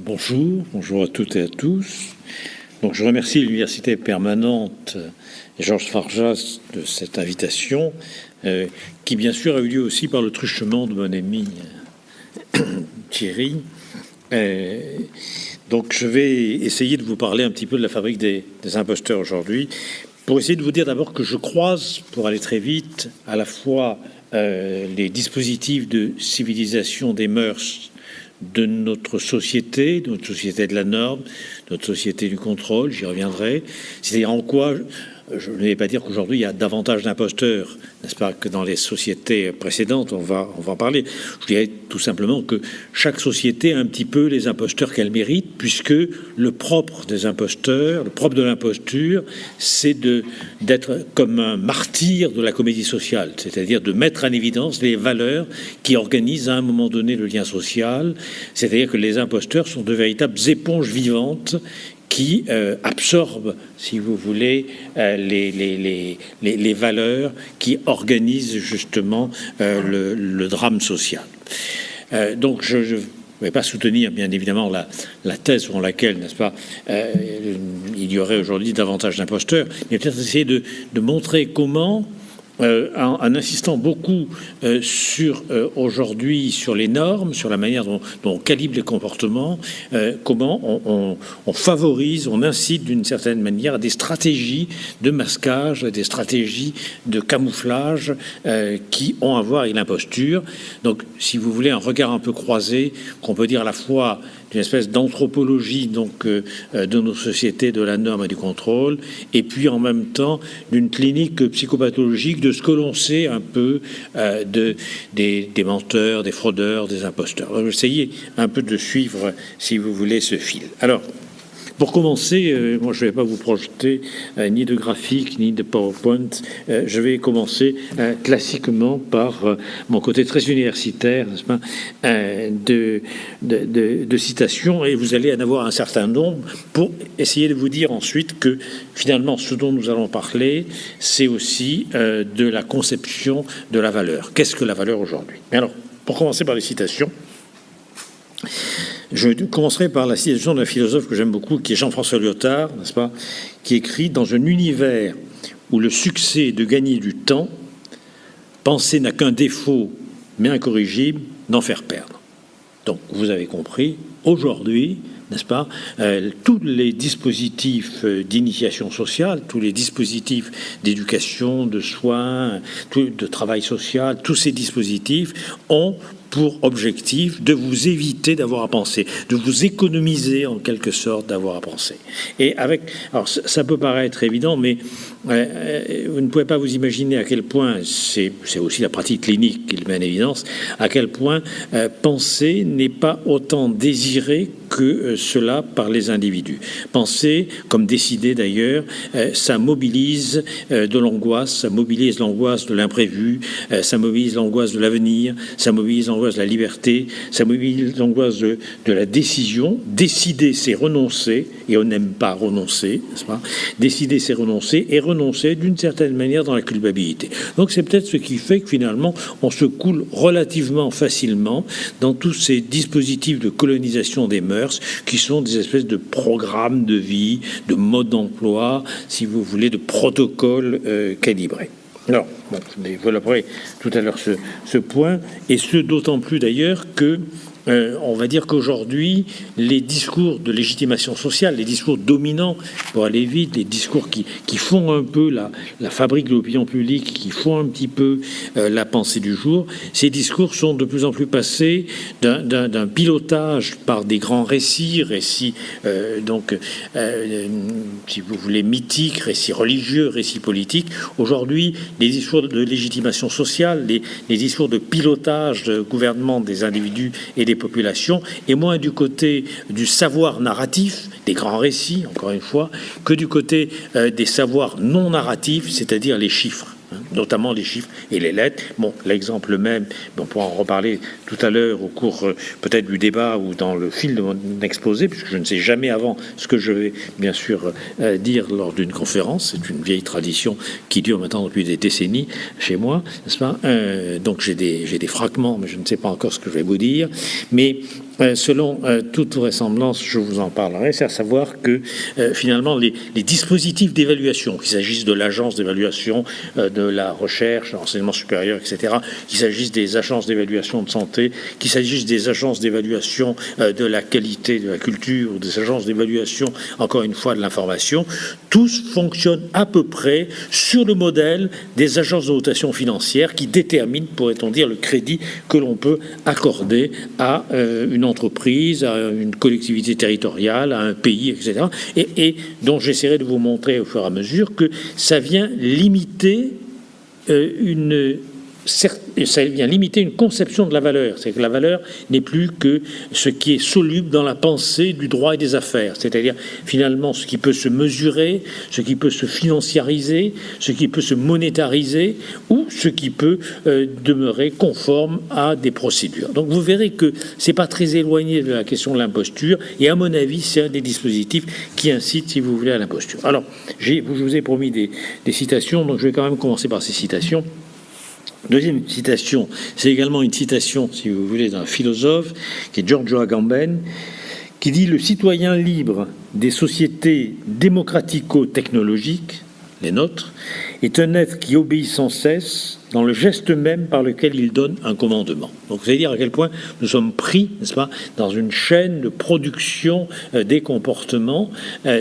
Bonjour à toutes et à tous. Donc je remercie l'Université permanente et Georges Farjas de cette invitation, qui bien sûr a eu lieu aussi par le truchement de mon ami Thierry. Donc je vais essayer de vous parler un petit peu de la fabrique des imposteurs aujourd'hui, pour essayer de vous dire d'abord que je croise, pour aller très vite, à la fois les dispositifs de civilisation des mœurs de notre société de la norme, notre société du contrôle, j'y reviendrai. C'est-à-dire en quoi, je ne vais pas dire qu'aujourd'hui il y a davantage d'imposteurs, n'est-ce pas, que dans les sociétés précédentes, on va en parler. Je dirais tout simplement que chaque société a un petit peu les imposteurs qu'elle mérite, puisque le propre des imposteurs, le propre de l'imposture, c'est d'être comme un martyr de la comédie sociale, c'est-à-dire de mettre en évidence les valeurs qui organisent à un moment donné le lien social, c'est-à-dire que les imposteurs sont de véritables éponges vivantes qui absorbent, si vous voulez, les valeurs qui organisent justement le drame social. Donc je ne vais pas soutenir, bien évidemment, la thèse selon laquelle, n'est-ce pas, il y aurait aujourd'hui davantage d'imposteurs, mais peut-être essayer de montrer comment, en insistant beaucoup sur aujourd'hui sur les normes, sur la manière dont on calibre les comportements, comment on favorise, on incite d'une certaine manière à des stratégies de masquage, des stratégies de camouflage qui ont à voir avec l'imposture. Donc, si vous voulez, un regard un peu croisé, qu'on peut dire à la fois d'une espèce d'anthropologie donc de nos sociétés, de la norme et du contrôle, et puis en même temps d'une clinique psychopathologique de ce que l'on sait un peu des menteurs, des fraudeurs, des imposteurs. Alors, essayez un peu de suivre, si vous voulez, ce fil. Alors, pour commencer, moi je ne vais pas vous projeter ni de graphique ni de PowerPoint. Je vais commencer classiquement par mon côté très universitaire, n'est-ce pas, de citations, et vous allez en avoir un certain nombre pour essayer de vous dire ensuite que finalement ce dont nous allons parler, c'est aussi de la conception de la valeur. Qu'est-ce que la valeur aujourd'hui? Mais alors, pour commencer par les citations, je commencerai par la citation d'un philosophe que j'aime beaucoup, qui est Jean-François Lyotard, n'est-ce pas, qui écrit « Dans un univers où le succès est de gagner du temps, penser n'a qu'un défaut, mais incorrigible, d'en faire perdre. » Donc, vous avez compris, aujourd'hui, n'est-ce pas, tous les dispositifs d'initiation sociale, tous les dispositifs d'éducation, de soins, de travail social, tous ces dispositifs ont pour objectif de vous éviter d'avoir à penser, de vous économiser en quelque sorte d'avoir à penser. Et avec, alors ça peut paraître évident, mais vous ne pouvez pas vous imaginer à quel point, c'est aussi la pratique clinique qui le met en évidence, à quel point penser n'est pas autant désiré que cela par les individus. Penser, comme décider d'ailleurs, ça mobilise de l'angoisse, ça mobilise l'angoisse de l'imprévu, ça mobilise l'angoisse de l'avenir, ça mobilise l'angoisse de la liberté, ça mobilise l'angoisse de la décision. Décider, c'est renoncer, et on n'aime pas renoncer, n'est-ce pas? Décider, c'est renoncer, et renoncer d'une certaine manière dans la culpabilité. Donc c'est peut-être ce qui fait que finalement on se coule relativement facilement dans tous ces dispositifs de colonisation des mœurs qui sont des espèces de programmes de vie, de modes d'emploi, si vous voulez, de protocoles calibrés. Alors, bon, je développerai tout à l'heure ce point, et ce d'autant plus d'ailleurs que on va dire qu'aujourd'hui, les discours de légitimation sociale, les discours dominants, pour aller vite, les discours qui font un peu la fabrique de l'opinion publique, qui font un petit peu la pensée du jour, ces discours sont de plus en plus passés d'un pilotage par des grands récits, donc, si vous voulez, mythiques, récits religieux, récits politiques. Aujourd'hui, les discours de légitimation sociale, les discours de pilotage de gouvernement des individus et des populations, et moins du côté du savoir narratif, des grands récits, encore une fois, que du côté des savoirs non narratifs, c'est-à-dire les chiffres. Notamment les chiffres et les lettres. Bon, l'exemple même, on pourra en reparler tout à l'heure au cours peut-être du débat ou dans le fil de mon exposé, puisque je ne sais jamais avant ce que je vais bien sûr dire lors d'une conférence. C'est une vieille tradition qui dure maintenant depuis des décennies chez moi, n'est-ce pas? Donc j'ai des fragments, mais je ne sais pas encore ce que je vais vous dire. Mais selon toute vraisemblance, je vous en parlerai, c'est à savoir que finalement les dispositifs d'évaluation, qu'il s'agisse de l'agence d'évaluation de la recherche, de l'enseignement supérieur, etc., qu'il s'agisse des agences d'évaluation de santé, qu'il s'agisse des agences d'évaluation de la qualité de la culture, ou des agences d'évaluation, encore une fois, de l'information, tous fonctionnent à peu près sur le modèle des agences de notation financière qui déterminent, pourrait-on dire, le crédit que l'on peut accorder à une entreprise, à une collectivité territoriale, à un pays, etc. Et dont j'essaierai de vous montrer au fur et à mesure que ça vient limiter une conception de la valeur. C'est que la valeur n'est plus que ce qui est soluble dans la pensée du droit et des affaires. C'est-à-dire, finalement, ce qui peut se mesurer, ce qui peut se financiariser, ce qui peut se monétariser, ou ce qui peut demeurer conforme à des procédures. Donc, vous verrez que c'est pas très éloigné de la question de l'imposture, et à mon avis, c'est un des dispositifs qui incite, si vous voulez, à l'imposture. Alors, je vous ai promis des citations, donc je vais quand même commencer par ces citations. Deuxième citation, c'est également une citation, si vous voulez, d'un philosophe, qui est Giorgio Agamben, qui dit « Le citoyen libre des sociétés démocratico-technologiques, les nôtres, est un être qui obéit sans cesse dans le geste même par lequel il donne un commandement. » Donc, vous allez dire à quel point nous sommes pris, n'est-ce pas, dans une chaîne de production des comportements,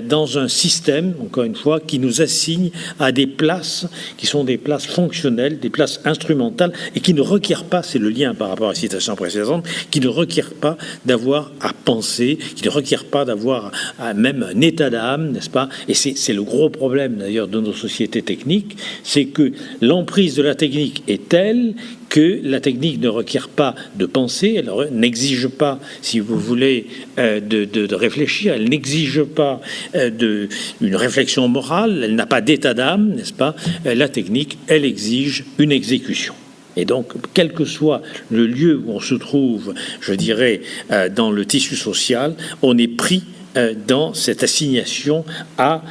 dans un système, encore une fois, qui nous assigne à des places qui sont des places fonctionnelles, des places instrumentales, et qui ne requièrent pas, c'est le lien par rapport à la citation précédente, qui ne requièrent pas d'avoir à penser, qui ne requièrent pas d'avoir même un état d'âme, n'est-ce pas? Et c'est le gros problème, d'ailleurs, de nos sociétés techniques, c'est que l'emprise de la technique est telle que la technique ne requiert pas de penser, elle n'exige pas, si vous voulez, de réfléchir, elle n'exige pas une réflexion morale, elle n'a pas d'état d'âme, n'est-ce pas? La technique, elle exige une exécution. Et donc, quel que soit le lieu où on se trouve, je dirais, dans le tissu social, on est pris dans cette assignation à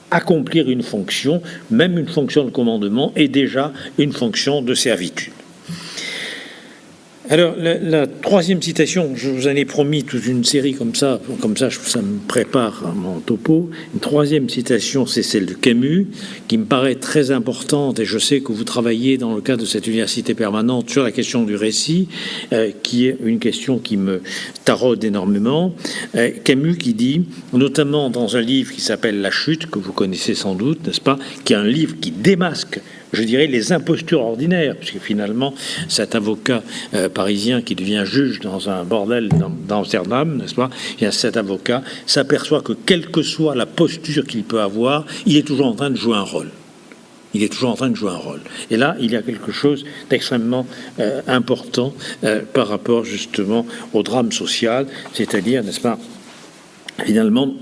accomplir une fonction, même une fonction de commandement, est déjà une fonction de servitude. Alors, la troisième citation, je vous en ai promis toute une série comme ça me prépare à mon topo. Une troisième citation, c'est celle de Camus, qui me paraît très importante, et je sais que vous travaillez dans le cadre de cette université permanente sur la question du récit, qui est une question qui me taraude énormément. Camus qui dit, notamment dans un livre qui s'appelle La Chute, que vous connaissez sans doute, n'est-ce pas, qui est un livre qui démasque, je dirais, les impostures ordinaires, puisque finalement, cet avocat parisien qui devient juge dans un bordel d'Amsterdam, n'est-ce pas, et cet avocat s'aperçoit que quelle que soit la posture qu'il peut avoir, il est toujours en train de jouer un rôle. Il est toujours en train de jouer un rôle. Et là, il y a quelque chose d'extrêmement important par rapport justement au drame social, c'est-à-dire, n'est-ce pas, finalement,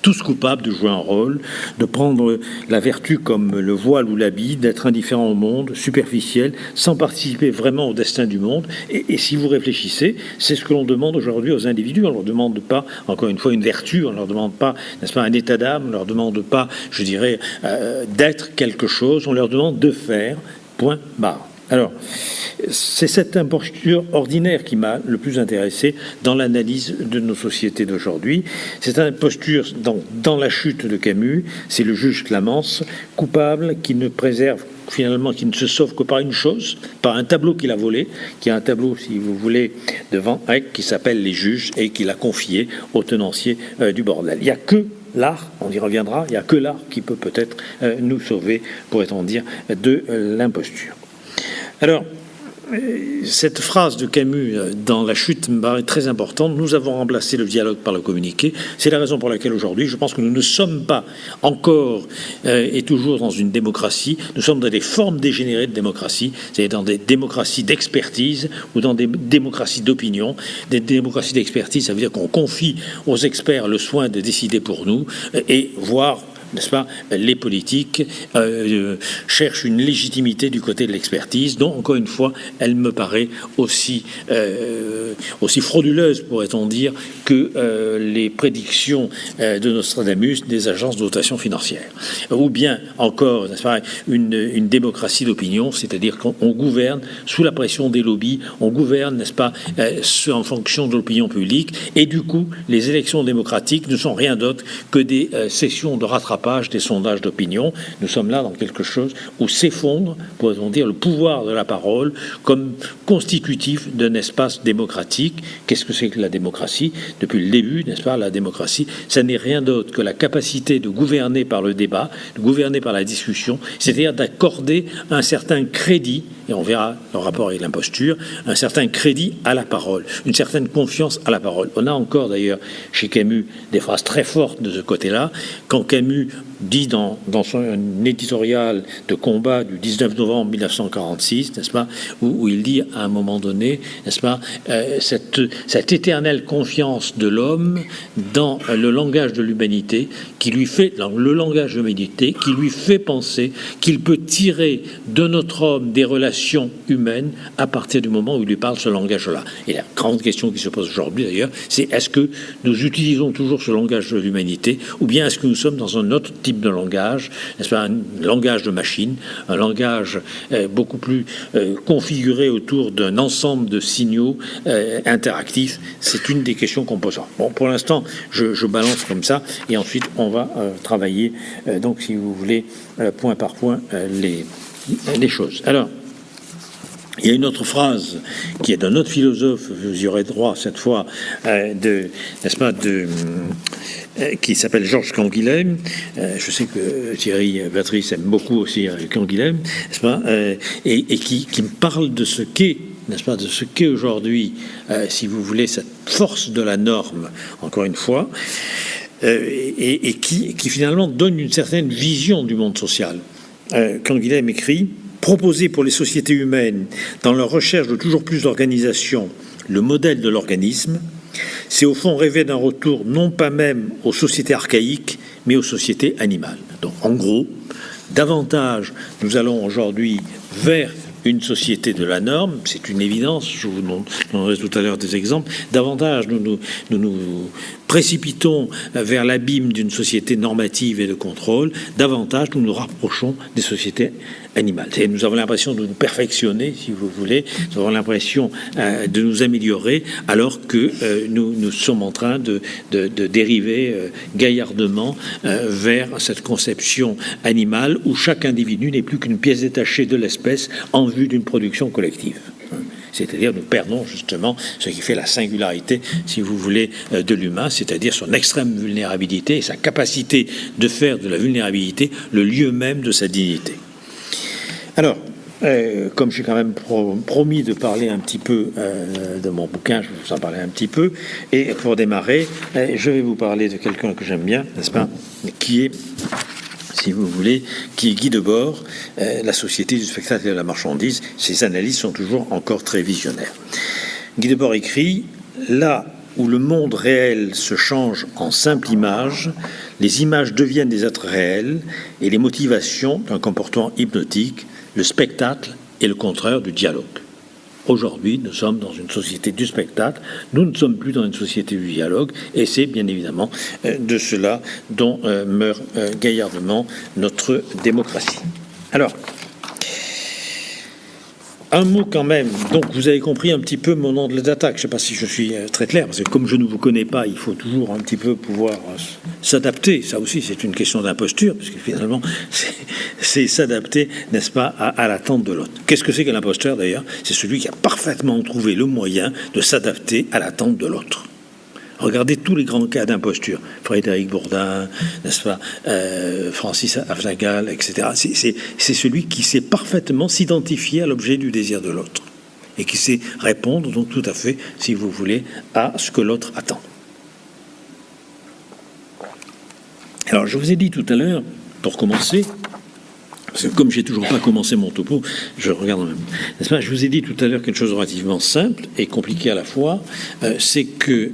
tous coupables de jouer un rôle, de prendre la vertu comme le voile ou l'habit, d'être indifférent au monde, superficiel, sans participer vraiment au destin du monde. Et si vous réfléchissez, c'est ce que l'on demande aujourd'hui aux individus. On ne leur demande pas, encore une fois, une vertu, on ne leur demande pas, n'est-ce pas, un état d'âme, on ne leur demande pas, je dirais, d'être quelque chose, on leur demande de faire, point barre. Alors, c'est cette imposture ordinaire qui m'a le plus intéressé dans l'analyse de nos sociétés d'aujourd'hui. Cette imposture, dans La Chute de Camus, c'est le juge Clamence, coupable, qui ne préserve finalement, qui ne se sauve que par une chose, par un tableau qu'il a volé, qui est un tableau, si vous voulez, de Van Eyck, qui s'appelle Les Juges, et qu'il a confié au tenancier du bordel. Il n'y a que l'art, on y reviendra, il n'y a que l'art qui peut peut-être nous sauver, pourrait-on dire, de l'imposture. Alors, cette phrase de Camus dans La Chute me paraît très importante. Nous avons remplacé le dialogue par le communiqué. C'est la raison pour laquelle aujourd'hui, je pense que nous ne sommes pas encore et toujours dans une démocratie. Nous sommes dans des formes dégénérées de démocratie, c'est-à-dire dans des démocraties d'expertise ou dans des démocraties d'opinion. Des démocraties d'expertise, ça veut dire qu'on confie aux experts le soin de décider pour nous et voire n'est-ce pas, les politiques cherchent une légitimité du côté de l'expertise, dont, encore une fois, elle me paraît aussi frauduleuse, pourrait-on dire, que les prédictions de Nostradamus des agences de notation financière. Ou bien, encore, n'est-ce pas, une démocratie d'opinion, c'est-à-dire qu'on gouverne sous la pression des lobbies, on gouverne, n'est-ce pas, en fonction de l'opinion publique, et du coup, les élections démocratiques ne sont rien d'autre que des sessions de rattrapage des sondages d'opinion. Nous sommes là dans quelque chose où s'effondre, pourrait-on dire, le pouvoir de la parole comme constitutif d'un espace démocratique. Qu'est-ce que c'est que la démocratie? Depuis le début, n'est-ce pas, la démocratie, ça n'est rien d'autre que la capacité de gouverner par le débat, de gouverner par la discussion, c'est-à-dire d'accorder un certain crédit, et on verra le rapport avec l'imposture, un certain crédit à la parole, une certaine confiance à la parole. On a encore d'ailleurs chez Camus des phrases très fortes de ce côté-là, quand Camus dit dans son éditorial de combat du 19 novembre 1946, n'est-ce pas, où il dit à un moment donné, n'est-ce pas, cette éternelle confiance de l'homme dans le langage de l'humanité, dans le langage de l'humanité, qui lui fait penser qu'il peut tirer de notre homme des relations humaines à partir du moment où il lui parle ce langage-là. Et la grande question qui se pose aujourd'hui d'ailleurs, c'est est-ce que nous utilisons toujours ce langage de l'humanité, ou bien est-ce que nous sommes dans un autre type de langage, n'est-ce pas, un langage de machine, un langage beaucoup plus configuré autour d'un ensemble de signaux interactifs. C'est une des questions qu'on pose. Bon, pour l'instant, je balance comme ça, et ensuite on va travailler, donc si vous voulez, point par point, les choses. Alors, il y a une autre phrase qui est d'un autre philosophe, vous y aurez droit cette fois, n'est-ce pas, qui s'appelle Georges Canguilhem. Je sais que Thierry Patrice aime beaucoup aussi Canguilhem, n'est-ce pas, et qui me parle de ce qu'est, n'est-ce pas, de ce qu'est aujourd'hui, si vous voulez, cette force de la norme, encore une fois, et qui finalement donne une certaine vision du monde social. Canguilhem écrit: proposer pour les sociétés humaines, dans leur recherche de toujours plus d'organisation, le modèle de l'organisme, c'est au fond rêver d'un retour non pas même aux sociétés archaïques, mais aux sociétés animales. Donc en gros, davantage nous allons aujourd'hui vers une société de la norme, c'est une évidence, je vous donnerai tout à l'heure des exemples, davantage nous nous précipitons vers l'abîme d'une société normative et de contrôle, davantage nous nous rapprochons des sociétés animales. Et nous avons l'impression de nous perfectionner, si vous voulez, nous avons l'impression de nous améliorer, alors que nous sommes en train de dériver gaillardement vers cette conception animale où chaque individu n'est plus qu'une pièce détachée de l'espèce en vue d'une production collective. C'est-à-dire nous perdons justement ce qui fait la singularité, si vous voulez, de l'humain, c'est-à-dire son extrême vulnérabilité et sa capacité de faire de la vulnérabilité le lieu même de sa dignité. Alors, comme j'ai quand même promis de parler un petit peu de mon bouquin, je vais vous en parler un petit peu. Et pour démarrer, je vais vous parler de quelqu'un que j'aime bien, n'est-ce pas, qui est, si vous voulez, qui est Guy Debord, la société du spectacle et de la marchandise. Ses analyses sont toujours encore très visionnaires. Guy Debord écrit: là où le monde réel se change en simple image, les images deviennent des êtres réels et les motivations d'un comportement hypnotique, le spectacle est le contraire du dialogue. Aujourd'hui, nous sommes dans une société du spectacle, nous ne sommes plus dans une société du dialogue, et c'est bien évidemment de cela dont meurt gaillardement notre démocratie. Alors, un mot quand même. Donc, vous avez compris un petit peu mon angle d'attaque. Je ne sais pas si je suis très clair, parce que comme je ne vous connais pas, il faut toujours un petit peu pouvoir s'adapter. Ça aussi, c'est une question d'imposture, parce que finalement, c'est s'adapter, n'est-ce pas, à l'attente de l'autre. Qu'est-ce que c'est que l'imposteur, d'ailleurs? C'est celui qui a parfaitement trouvé le moyen de s'adapter à l'attente de l'autre. Regardez tous les grands cas d'imposture. Frédéric Bourdin, n'est-ce pas, Francis Afzagal, etc. C'est celui qui sait parfaitement s'identifier à l'objet du désir de l'autre et qui sait répondre, donc tout à fait, si vous voulez, à ce que l'autre attend. Alors, je vous ai dit tout à l'heure, pour commencer, parce que comme j'ai toujours pas commencé mon topo, je regarde en même temps. N'est-ce pas ? Je vous ai dit tout à l'heure quelque chose de relativement simple et compliqué à la fois, c'est que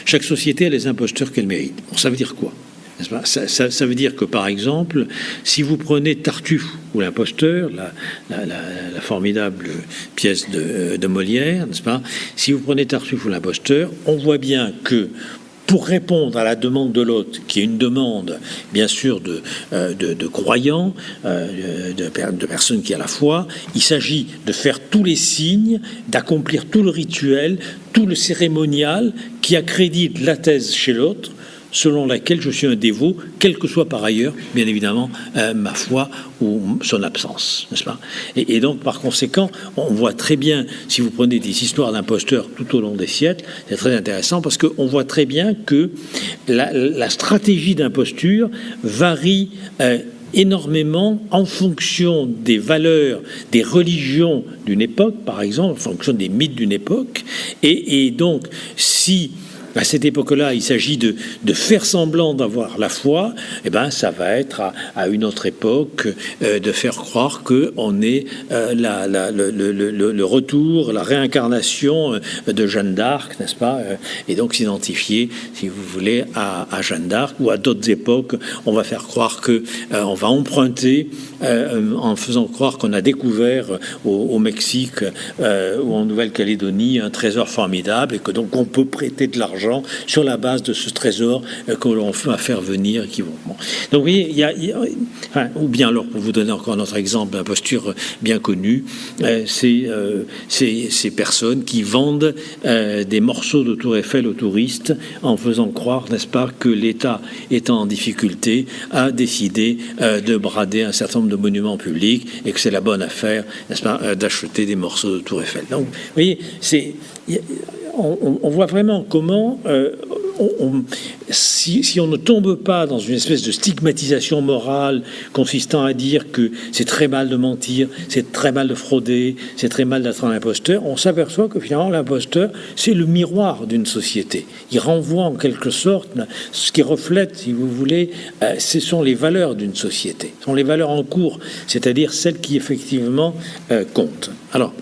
chaque société a les imposteurs qu'elle mérite. Bon, ça veut dire quoi ? n'est-ce pas ? Ça veut dire que, par exemple, si vous prenez Tartuffe ou l'imposteur, la formidable pièce de Molière, n'est-ce pas ? Si vous prenez Tartuffe ou l'imposteur, on voit bien que pour répondre à la demande de l'autre, qui est une demande, bien sûr, de croyants, de personnes qui ont la foi, il s'agit de faire tous les signes, d'accomplir tout le rituel, tout le cérémonial qui accrédite la thèse chez l'autre, selon laquelle je suis un dévot, quelle que soit par ailleurs, bien évidemment, ma foi ou son absence, n'est-ce pas ? Et donc, par conséquent, on voit très bien, si vous prenez des histoires d'imposteurs tout au long des siècles, c'est très intéressant parce qu'on voit très bien que la stratégie d'imposture varie énormément en fonction des valeurs, des religions d'une époque, par exemple, en fonction des mythes d'une époque, et donc, si à cette époque-là, il s'agit de faire semblant d'avoir la foi, eh ben, ça va être à une autre époque de faire croire qu'on est le retour, la réincarnation de Jeanne d'Arc, n'est-ce pas ? Et donc s'identifier, si vous voulez, à Jeanne d'Arc, ou à d'autres époques, on va faire croire qu'on va emprunter en faisant croire qu'on a découvert au Mexique ou en Nouvelle-Calédonie un trésor formidable et que donc on peut prêter de l'argent sur la base de ce trésor que l'on va faire venir. Donc vous voyez, ou bien alors, pour vous donner encore un autre exemple d'imposture bien connu, ces personnes qui vendent des morceaux de Tour Eiffel aux touristes en faisant croire, n'est-ce pas, que l'État étant en difficulté a décidé de brader un certain nombre de monuments publics et que c'est la bonne affaire, n'est-ce pas, d'acheter des morceaux de Tour Eiffel. Donc, vous voyez, on voit vraiment comment, si on ne tombe pas dans une espèce de stigmatisation morale consistant à dire que c'est très mal de mentir, c'est très mal de frauder, c'est très mal d'être un imposteur, on s'aperçoit que finalement l'imposteur, c'est le miroir d'une société. Il renvoie en quelque sorte ce qui reflète, si vous voulez, ce sont les valeurs d'une société, ce sont les valeurs en cours, c'est-à-dire celles qui effectivement comptent. Alors,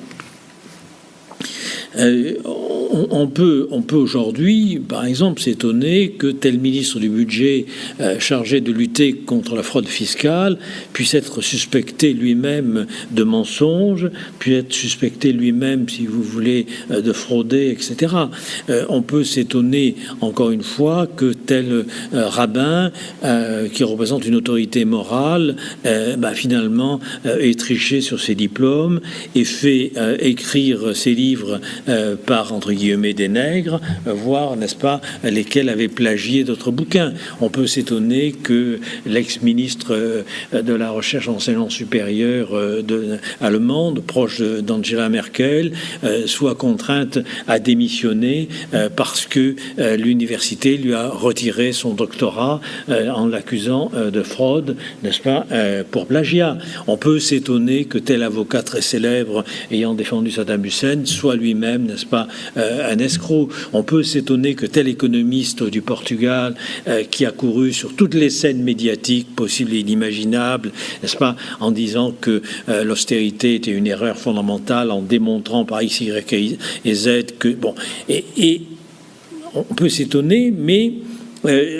on peut aujourd'hui, par exemple, s'étonner que tel ministre du budget chargé de lutter contre la fraude fiscale puisse être suspecté lui-même de mensonge, puisse être suspecté lui-même, si vous voulez, de frauder, etc. On peut s'étonner, encore une fois, que tel rabbin qui représente une autorité morale, finalement, ait triché sur ses diplômes et fait écrire ses livres par, entre guillemets, des nègres, voire, n'est-ce pas, lesquels avaient plagié d'autres bouquins. On peut s'étonner que l'ex-ministre de la Recherche et enseignement supérieur allemande, proche d'Angela Merkel, soit contrainte à démissionner parce que l'université lui a retiré son doctorat en l'accusant de fraude, n'est-ce pas, pour plagiat. On peut s'étonner que tel avocat très célèbre ayant défendu Saddam Hussein soit lui-même, n'est-ce pas, un escroc. On peut s'étonner que tel économiste du Portugal qui a couru sur toutes les scènes médiatiques possibles et inimaginables, n'est-ce pas, en disant que l'austérité était une erreur fondamentale, en démontrant par X, Y et Z que... Bon, et on peut s'étonner, mais...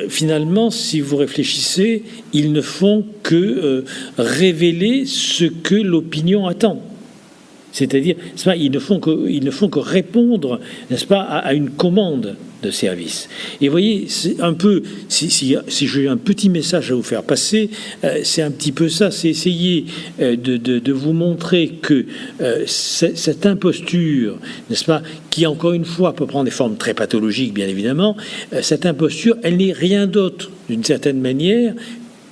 finalement, si vous réfléchissez, ils ne font que révéler ce que l'opinion attend. C'est-à-dire, ils ne font que répondre, n'est-ce pas, à une commande de service. Et vous voyez, c'est un peu, si j'ai un petit message à vous faire passer, c'est un petit peu ça, c'est essayer de vous montrer que cette imposture, n'est-ce pas, qui encore une fois peut prendre des formes très pathologiques, bien évidemment, cette imposture, elle n'est rien d'autre, d'une certaine manière,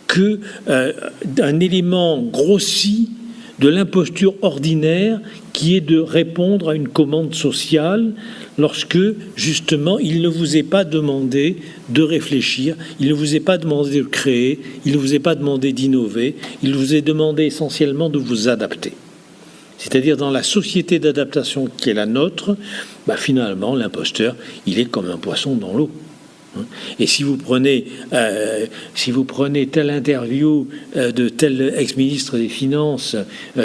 qu'un élément grossi de l'imposture ordinaire qui est de répondre à une commande sociale lorsque, justement, il ne vous est pas demandé de réfléchir, il ne vous est pas demandé de créer, il ne vous est pas demandé d'innover, il vous est demandé essentiellement de vous adapter. C'est-à-dire dans la société d'adaptation qui est la nôtre, finalement, l'imposteur, il est comme un poisson dans l'eau. Et si vous prenez telle interview de tel ex-ministre des Finances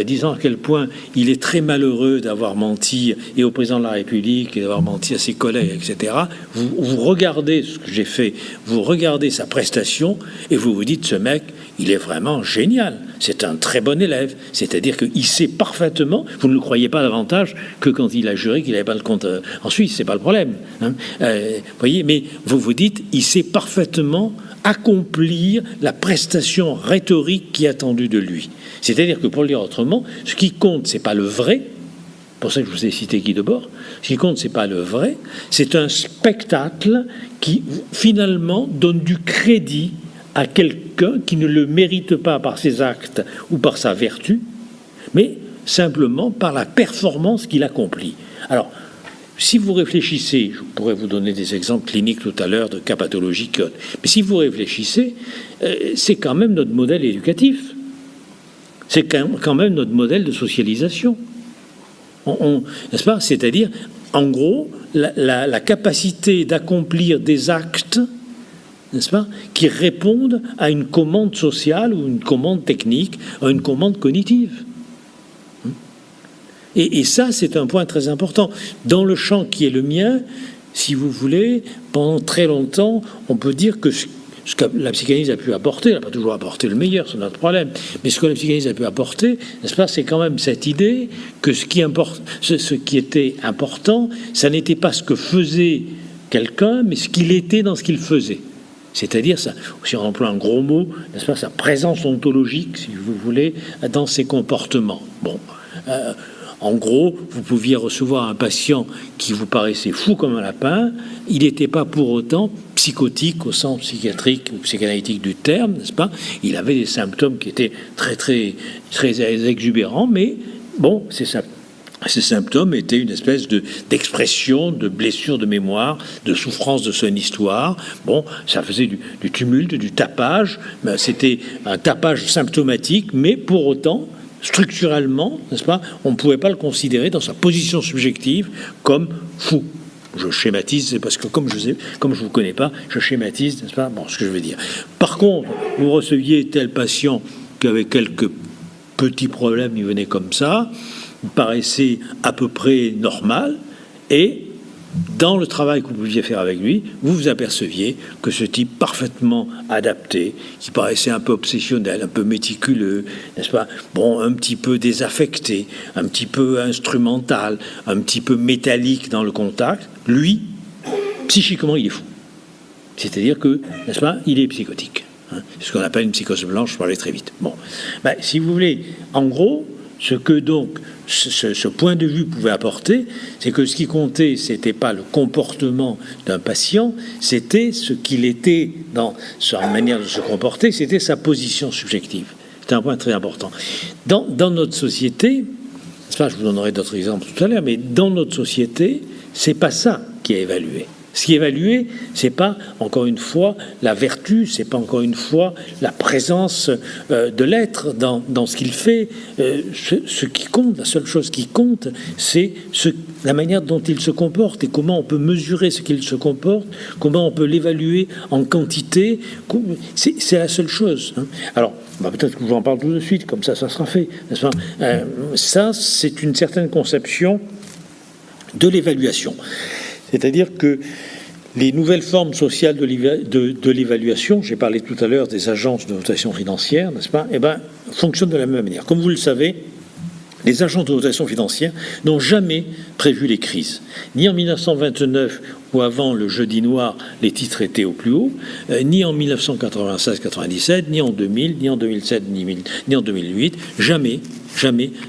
disant à quel point il est très malheureux d'avoir menti et au président de la République et d'avoir menti à ses collègues, etc., vous regardez ce que j'ai fait, vous regardez sa prestation et vous vous dites, ce mec, il est vraiment génial. C'est un très bon élève. C'est-à-dire qu'il sait parfaitement, vous ne le croyez pas davantage que quand il a juré qu'il n'avait pas le compte en Suisse, c'est pas le problème. Voyez, mais vous vous dites, il sait parfaitement accomplir la prestation rhétorique qui est attendue de lui. C'est-à-dire que, pour le dire autrement, ce qui compte, c'est pas le vrai. Pour ça que je vous ai cité Guy Debord. Ce qui compte, c'est pas le vrai. C'est un spectacle qui, finalement, donne du crédit à quelqu'un qui ne le mérite pas par ses actes ou par sa vertu, mais simplement par la performance qu'il accomplit. Alors, si vous réfléchissez, je pourrais vous donner des exemples cliniques tout à l'heure de cas pathologiques, mais si vous réfléchissez, c'est quand même notre modèle éducatif. C'est quand même notre modèle de socialisation. N'est-ce pas ? C'est-à-dire, en gros, la capacité d'accomplir des actes, n'est-ce pas, qui répondent à une commande sociale ou une commande technique, à une commande cognitive. Et ça, c'est un point très important. Dans le champ qui est le mien, si vous voulez, pendant très longtemps, on peut dire que ce que la psychanalyse a pu apporter, elle n'a pas toujours apporté le meilleur, c'est notre problème, mais ce que la psychanalyse a pu apporter, n'est-ce pas, c'est quand même cette idée que ce qui était important, ça n'était pas ce que faisait quelqu'un, mais ce qu'il était dans ce qu'il faisait. C'est-à-dire, ça, si on emploie un gros mot, n'est-ce pas, sa présence ontologique, si vous voulez, dans ses comportements. Bon, en gros, vous pouviez recevoir un patient qui vous paraissait fou comme un lapin, il n'était pas pour autant psychotique au sens psychiatrique ou psychanalytique du terme, n'est-ce pas ? Il avait des symptômes qui étaient très, très, très exubérants, mais bon, c'est ça. Ces symptômes étaient une espèce d'expression, de blessure de mémoire, de souffrance de son histoire. Bon, ça faisait du tumulte, du tapage. C'était un tapage symptomatique, mais pour autant, structurellement, n'est-ce pas, on ne pouvait pas le considérer dans sa position subjective comme fou. Je schématise, c'est parce que comme je vous connais pas, je schématise, n'est-ce pas, bon, ce que je veux dire. Par contre, vous receviez tel patient qui avait quelques petits problèmes, il venait comme ça, il paraissait à peu près normal, et dans le travail que vous pouviez faire avec lui, vous vous aperceviez que ce type parfaitement adapté, qui paraissait un peu obsessionnel, un peu méticuleux, n'est-ce pas, bon, un petit peu désaffecté, un petit peu instrumental, un petit peu métallique dans le contact, lui, psychiquement, il est fou. C'est-à-dire que, n'est-ce pas, il est psychotique. C'est ce qu'on appelle une psychose blanche, je parlais très vite. Bon, ben, si vous voulez, en gros, ce que donc ce point de vue pouvait apporter, c'est que ce qui comptait, c'était pas le comportement d'un patient, c'était ce qu'il était dans sa manière de se comporter, c'était sa position subjective. C'est un point très important. Dans notre société, je vous donnerai d'autres exemples tout à l'heure, mais dans notre société, c'est pas ça qui est évalué. Ce qui est évalué, c'est pas encore une fois la vertu, c'est pas encore une fois la présence de l'être dans ce qu'il fait. Ce qui compte, la seule chose qui compte, c'est la manière dont il se comporte et comment on peut mesurer ce qu'il se comporte, comment on peut l'évaluer en quantité. C'est la seule chose. Alors, peut-être que je vous en parle tout de suite, comme ça sera fait. N'est-ce pas ? Ça, c'est une certaine conception de l'évaluation. C'est-à-dire que les nouvelles formes sociales de l'évaluation, j'ai parlé tout à l'heure des agences de notation financière, n'est-ce pas, fonctionnent de la même manière. Comme vous le savez, les agences de notation financière n'ont jamais prévu les crises. Ni en 1929, où avant le jeudi noir, les titres étaient au plus haut, ni en 1996-97, ni en 2000, ni en 2007, ni en 2008. Jamais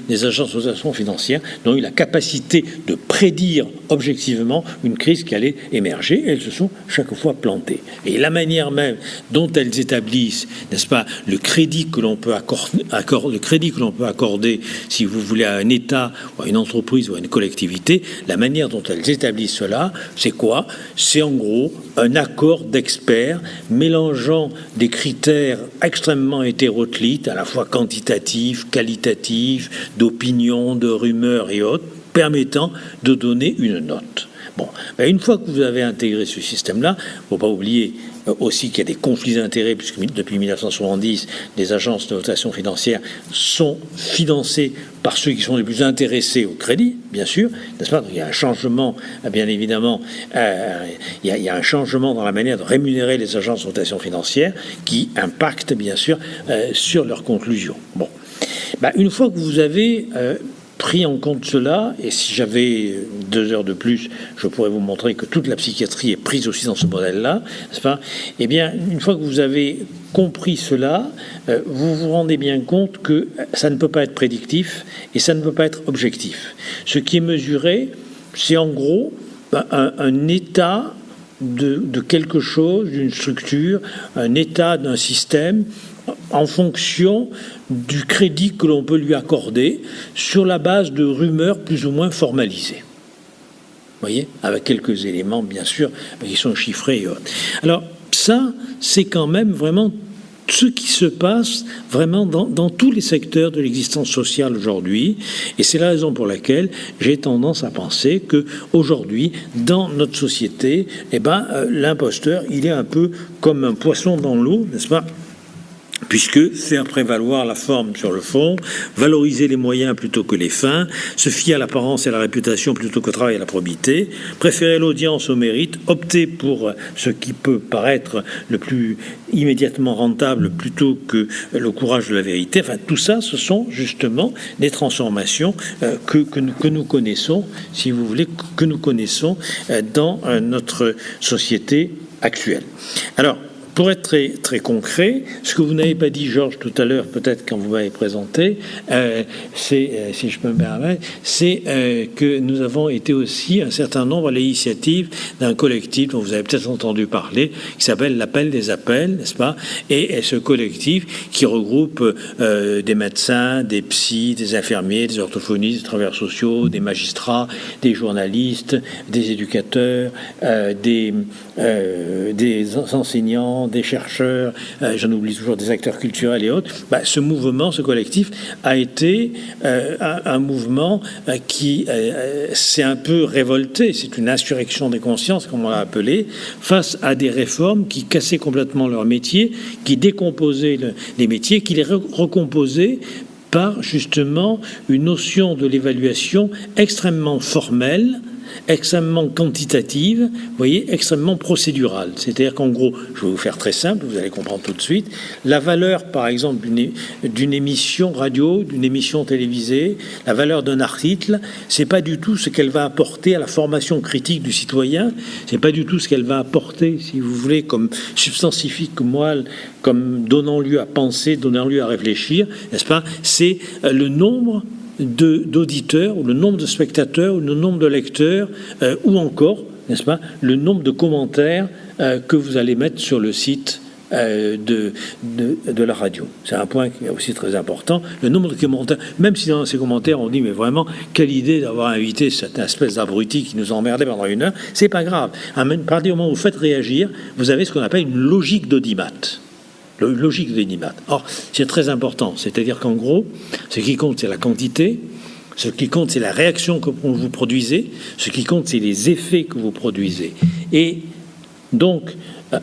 les agences de notation financière n'ont eu la capacité de prédire objectivement une crise qui allait émerger. Elles se sont chaque fois plantées. Et la manière même dont elles établissent, n'est-ce pas, le crédit que l'on peut accorder, si vous voulez, à un État, ou à une entreprise, ou à une collectivité, la manière dont elles établissent cela, c'est quoi ? C'est en gros un accord d'experts mélangeant des critères extrêmement hétéroclites, à la fois quantitatifs, qualitatifs, d'opinion, de rumeurs et autres, permettant de donner une note. Bon, ben une fois que vous avez intégré ce système-là, il ne faut pas oublier aussi qu'il y a des conflits d'intérêts, puisque depuis 1970, les agences de notation financière sont financées par ceux qui sont les plus intéressés au crédit, bien sûr, n'est-ce pas? Donc, il y a un changement, bien évidemment, il y a un changement dans la manière de rémunérer les agences de notation financière qui impacte, bien sûr, sur leurs conclusions. Bon, ben, une fois que vous avez pris en compte cela, et si j'avais 2 heures de plus, je pourrais vous montrer que toute la psychiatrie est prise aussi dans ce modèle-là, n'est-ce pas? Eh bien, une fois que vous avez compris cela, vous vous rendez bien compte que ça ne peut pas être prédictif et ça ne peut pas être objectif. Ce qui est mesuré, c'est en gros un état de quelque chose, d'une structure, un état d'un système, en fonction du crédit que l'on peut lui accorder sur la base de rumeurs plus ou moins formalisées. Vous voyez, avec quelques éléments, bien sûr, qui sont chiffrés et autres. Alors, ça, c'est quand même vraiment ce qui se passe vraiment dans tous les secteurs de l'existence sociale aujourd'hui. Et c'est la raison pour laquelle j'ai tendance à penser qu'aujourd'hui, dans notre société, l'imposteur, il est un peu comme un poisson dans l'eau, n'est-ce pas ? Puisque faire prévaloir la forme sur le fond, valoriser les moyens plutôt que les fins, se fier à l'apparence et à la réputation plutôt qu'au travail et à la probité, préférer l'audience au mérite, opter pour ce qui peut paraître le plus immédiatement rentable plutôt que le courage de la vérité. Enfin, tout ça, ce sont justement des transformations que nous connaissons, si vous voulez, que nous connaissons dans notre société actuelle. Alors, pour être très, très concret, ce que vous n'avez pas dit, Georges, tout à l'heure, peut-être quand vous m'avez présenté, c'est, si je peux me permettre, c'est que nous avons été aussi un certain nombre à l'initiative d'un collectif dont vous avez peut-être entendu parler, qui s'appelle l'Appel des appels, n'est-ce pas? Et ce collectif qui regroupe des médecins, des psys, des infirmiers, des orthophonistes, des travailleurs sociaux, des magistrats, des journalistes, des éducateurs, des enseignants, des chercheurs, j'en oublie toujours, des acteurs culturels et autres. Ce mouvement, ce collectif, a été un mouvement qui s'est un peu révolté. C'est une insurrection des consciences, comme on l'a appelé, face à des réformes qui cassaient complètement leur métier, qui décomposaient les métiers, qui les recomposaient par justement une notion de l'évaluation extrêmement formelle, extrêmement quantitative, vous voyez, extrêmement procédurale. C'est-à-dire qu'en gros, je vais vous faire très simple, vous allez comprendre tout de suite, la valeur, par exemple, d'une émission radio, d'une émission télévisée, la valeur d'un article, c'est pas du tout ce qu'elle va apporter à la formation critique du citoyen, c'est pas du tout ce qu'elle va apporter, si vous voulez, comme substantifique, comme donnant lieu à penser, donnant lieu à réfléchir, n'est-ce pas? C'est le nombre d'auditeurs, ou le nombre de spectateurs, ou le nombre de lecteurs, ou encore, n'est-ce pas, le nombre de commentaires que vous allez mettre sur le site de la radio. C'est un point qui est aussi très important. Le nombre de commentaires, même si dans ces commentaires on dit mais vraiment quelle idée d'avoir invité cette espèce d'abruti qui nous emmerdait pendant 1 heure, c'est pas grave. À partir du moment où vous faites réagir, vous avez ce qu'on appelle une logique d'audimat. Logique d'audimat. Or, c'est très important. C'est-à-dire qu'en gros, ce qui compte, c'est la quantité. Ce qui compte, c'est la réaction que vous produisez. Ce qui compte, c'est les effets que vous produisez. Et donc,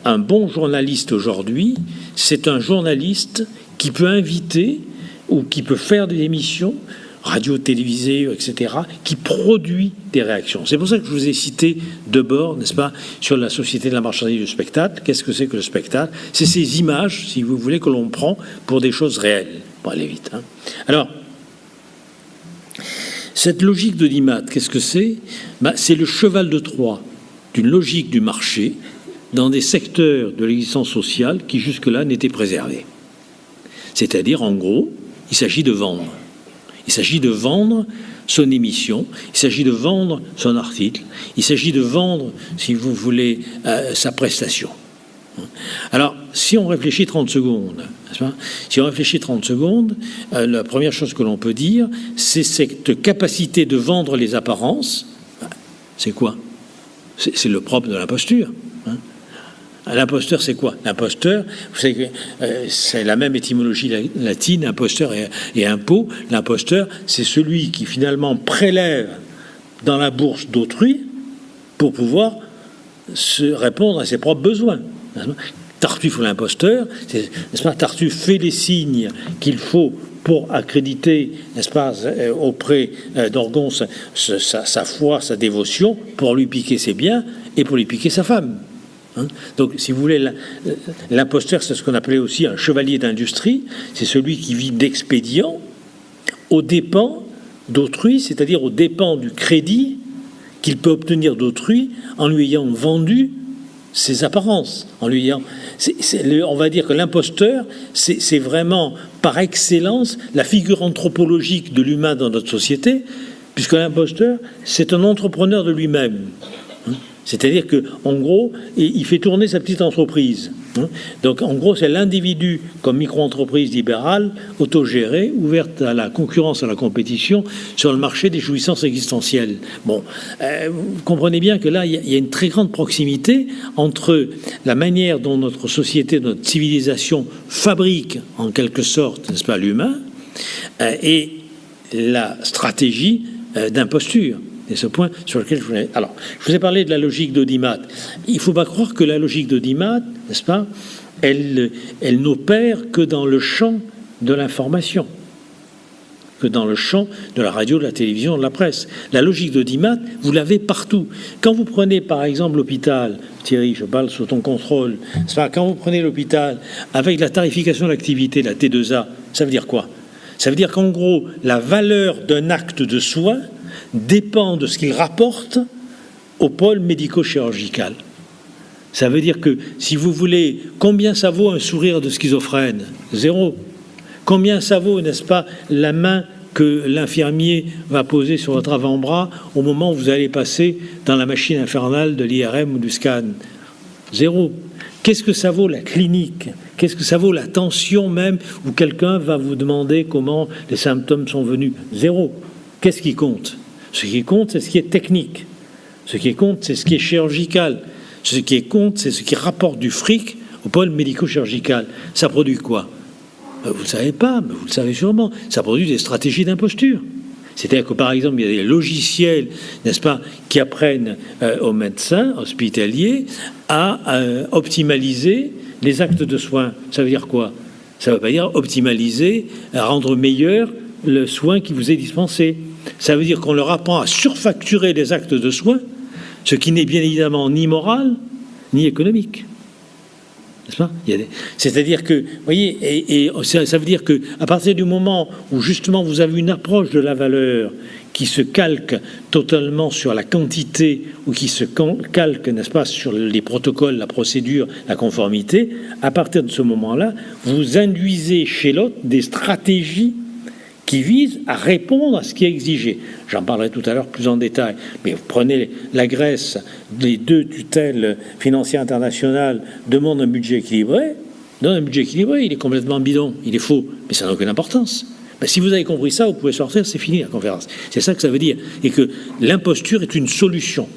un bon journaliste aujourd'hui, c'est un journaliste qui peut inviter ou qui peut faire des émissions radio, télévisée, etc., qui produit des réactions. C'est pour ça que je vous ai cité Debord, n'est-ce pas, sur la société de la marchandise du spectacle. Qu'est-ce que c'est que le spectacle? C'est ces images, si vous voulez, que l'on prend pour des choses réelles. Pour aller vite. Alors, cette logique d'audimat, qu'est-ce que c'est? C'est le cheval de Troie d'une logique du marché dans des secteurs de l'existence sociale qui jusque-là n'étaient préservés. C'est-à-dire, en gros, il s'agit de vendre. Il s'agit de vendre son émission, il s'agit de vendre son article, il s'agit de vendre, si vous voulez, sa prestation. Alors, si on réfléchit 30 secondes, la première chose que l'on peut dire, c'est cette capacité de vendre les apparences. C'est quoi? C'est le propre de l'imposture. L'imposteur, c'est quoi? L'imposteur, vous savez que c'est la même étymologie latine, imposteur et impôt. L'imposteur, c'est celui qui finalement prélève dans la bourse d'autrui pour pouvoir se répondre à ses propres besoins. Tartuffe ou l'imposteur, n'est-ce pas, Tartuffe fait les signes qu'il faut pour accréditer, n'est-ce pas, auprès d'Orgon sa foi, sa dévotion, pour lui piquer ses biens et pour lui piquer sa femme. Donc, si vous voulez, l'imposteur, c'est ce qu'on appelait aussi un chevalier d'industrie, c'est celui qui vit d'expédients aux dépens d'autrui, c'est-à-dire aux dépens du crédit qu'il peut obtenir d'autrui en lui ayant vendu ses apparences, en lui ayant... on va dire que l'imposteur, c'est vraiment par excellence la figure anthropologique de l'humain dans notre société, puisque l'imposteur, c'est un entrepreneur de lui-même. C'est-à-dire qu'en gros, il fait tourner sa petite entreprise. Donc, en gros, c'est l'individu comme micro-entreprise libérale, autogérée, ouverte à la concurrence, à la compétition sur le marché des jouissances existentielles. Bon, vous comprenez bien que là, il y a une très grande proximité entre la manière dont notre société, notre civilisation fabrique, en quelque sorte, n'est-ce pas, l'humain, et la stratégie d'imposture. C'est ce point sur lequel je voulais... Alors, je vous ai parlé de la logique d'Audimat. Il ne faut pas croire que la logique d'Audimat, n'est-ce pas, elle n'opère que dans le champ de l'information, que dans le champ de la radio, de la télévision, de la presse. La logique d'Audimat, vous l'avez partout. Quand vous prenez, par exemple, l'hôpital, Thierry, je parle sous ton contrôle, n'est-ce pas, quand vous prenez l'hôpital avec la tarification de l'activité, la T2A, ça veut dire quoi? Ça veut dire qu'en gros, la valeur d'un acte de soin dépend de ce qu'il rapporte au pôle médico-chirurgical. Ça veut dire que, si vous voulez, combien ça vaut un sourire de schizophrène? 0. Combien ça vaut, n'est-ce pas, la main que l'infirmier va poser sur votre avant-bras au moment où vous allez passer dans la machine infernale de l'IRM ou du scan? 0. Qu'est-ce que ça vaut la clinique? Qu'est-ce que ça vaut la tension même où quelqu'un va vous demander comment les symptômes sont venus? 0. Qu'est-ce qui compte? Ce qui compte, c'est ce qui est technique. Ce qui compte, c'est ce qui est chirurgical. Ce qui compte, c'est ce qui rapporte du fric au pôle médico-chirurgical. Ça produit quoi? Vous ne le savez pas, mais vous le savez sûrement. Ça produit des stratégies d'imposture. C'est-à-dire que, par exemple, il y a des logiciels, n'est-ce pas, qui apprennent aux médecins hospitaliers à optimaliser les actes de soins. Ça veut dire quoi? Ça ne veut pas dire optimaliser, rendre meilleur le soin qui vous est dispensé. Ça veut dire qu'on leur apprend à surfacturer les actes de soins, ce qui n'est bien évidemment ni moral, ni économique. N'est-ce pas? C'est-à-dire que, vous voyez, et ça veut dire qu'à partir du moment où justement vous avez une approche de la valeur qui se calque totalement sur la quantité ou qui se calque, n'est-ce pas, sur les protocoles, la procédure, la conformité, à partir de ce moment-là, vous induisez chez l'autre des stratégies qui vise à répondre à ce qui est exigé. J'en parlerai tout à l'heure plus en détail. Mais vous prenez la Grèce, les 2 tutelles financières internationales demandent un budget équilibré. Dans un budget équilibré, il est complètement bidon, il est faux, mais ça n'a aucune importance. Ben, si vous avez compris ça, vous pouvez sortir, c'est fini la conférence. C'est ça que ça veut dire. Et que l'imposture est une solution.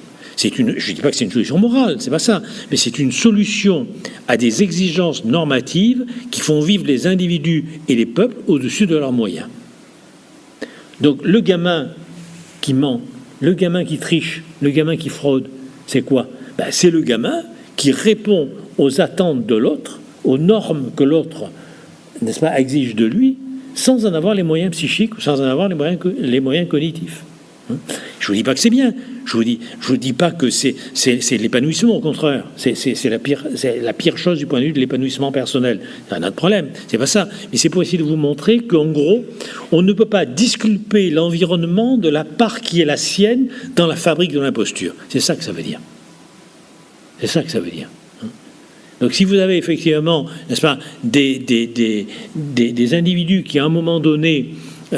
Je ne dis pas que c'est une solution morale, c'est pas ça, mais c'est une solution à des exigences normatives qui font vivre les individus et les peuples au-dessus de leurs moyens. Donc le gamin qui ment, le gamin qui triche, le gamin qui fraude, c'est quoi? Ben, c'est le gamin qui répond aux attentes de l'autre, aux normes que l'autre, n'est-ce pas, exige de lui, sans en avoir les moyens psychiques, sans en avoir les moyens cognitifs. Je ne vous dis pas que c'est bien, je vous dis pas que c'est l'épanouissement, au contraire, c'est la pire chose du point de vue de l'épanouissement personnel. C'est un autre problème, c'est pas ça. Mais c'est pour essayer de vous montrer qu'en gros, on ne peut pas disculper l'environnement de la part qui est la sienne dans la fabrique de l'imposture. C'est ça que ça veut dire. C'est ça que ça veut dire. Donc si vous avez effectivement, n'est-ce pas, des individus qui à un moment donné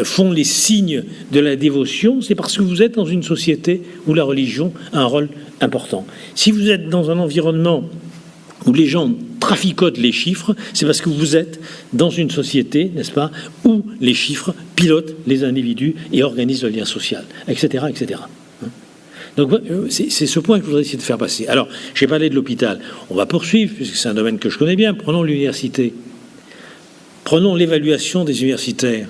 font les signes de la dévotion, c'est parce que vous êtes dans une société où la religion a un rôle important. Si vous êtes dans un environnement où les gens traficotent les chiffres, c'est parce que vous êtes dans une société, n'est-ce pas, où les chiffres pilotent les individus et organisent le lien social, etc., etc. Donc c'est ce point que je voudrais essayer de faire passer. Alors, j'ai parlé de l'hôpital. On va poursuivre, puisque c'est un domaine que je connais bien. Prenons l'université. Prenons l'évaluation des universitaires.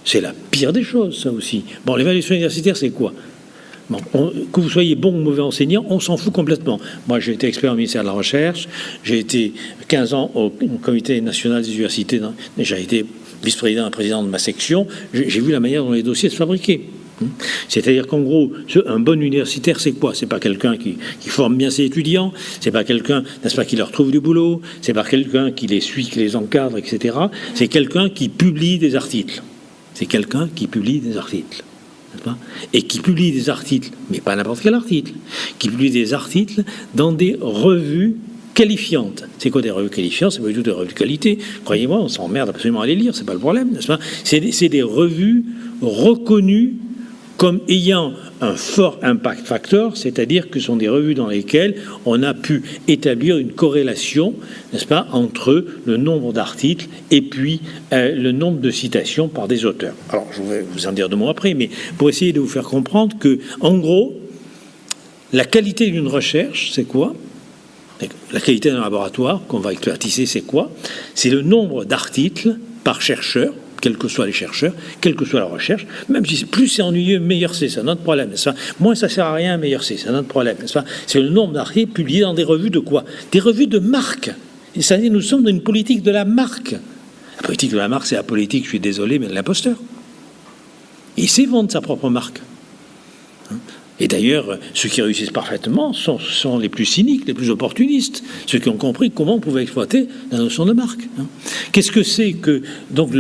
C'est la pire des choses, ça aussi. Bon, l'évaluation universitaire, c'est quoi? Bon, que vous soyez bon ou mauvais enseignant, on s'en fout complètement. Moi, j'ai été expert au ministère de la Recherche, j'ai été 15 ans au Comité national des universités, j'ai été vice-président et président de ma section, j'ai vu la manière dont les dossiers se fabriquaient. C'est-à-dire qu'en gros, un bon universitaire, c'est quoi? C'est pas quelqu'un qui forme bien ses étudiants, c'est pas quelqu'un, n'est-ce pas, qui leur trouve du boulot, c'est pas quelqu'un qui les suit, qui les encadre, etc. C'est quelqu'un qui publie des articles. C'est quelqu'un qui publie des articles. Et qui publie des articles, mais pas n'importe quel article, qui publie des articles dans des revues qualifiantes. C'est quoi des revues qualifiantes? C'est pas du tout des revues de qualité. Croyez-moi, on s'emmerde absolument à les lire, c'est pas le problème, n'est-ce pas? C'est des revues reconnues comme ayant un fort impact factor, c'est-à-dire que ce sont des revues dans lesquelles on a pu établir une corrélation, n'est-ce pas, entre le nombre d'articles et puis le nombre de citations par des auteurs. Alors, je vais vous en dire 2 mots après, mais pour essayer de vous faire comprendre que, en gros, la qualité d'une recherche, c'est quoi? La qualité d'un laboratoire qu'on va expertiser, c'est quoi? C'est le nombre d'articles par chercheur, quels que soient les chercheurs, quelle que soit la recherche, même si plus c'est ennuyeux, meilleur c'est notre problème, n'est-ce pas? Moins ça sert à rien, meilleur c'est notre problème, n'est-ce pas? C'est le nombre d'articles publiés dans des revues de quoi? Des revues de marque. C'est-à-dire nous sommes dans une politique de la marque. La politique de la marque, c'est la politique, je suis désolé, mais de l'imposteur. Il sait vendre sa propre marque. Et d'ailleurs, ceux qui réussissent parfaitement sont les plus cyniques, les plus opportunistes, ceux qui ont compris comment on pouvait exploiter la notion de marque. Qu'est-ce que c'est que donc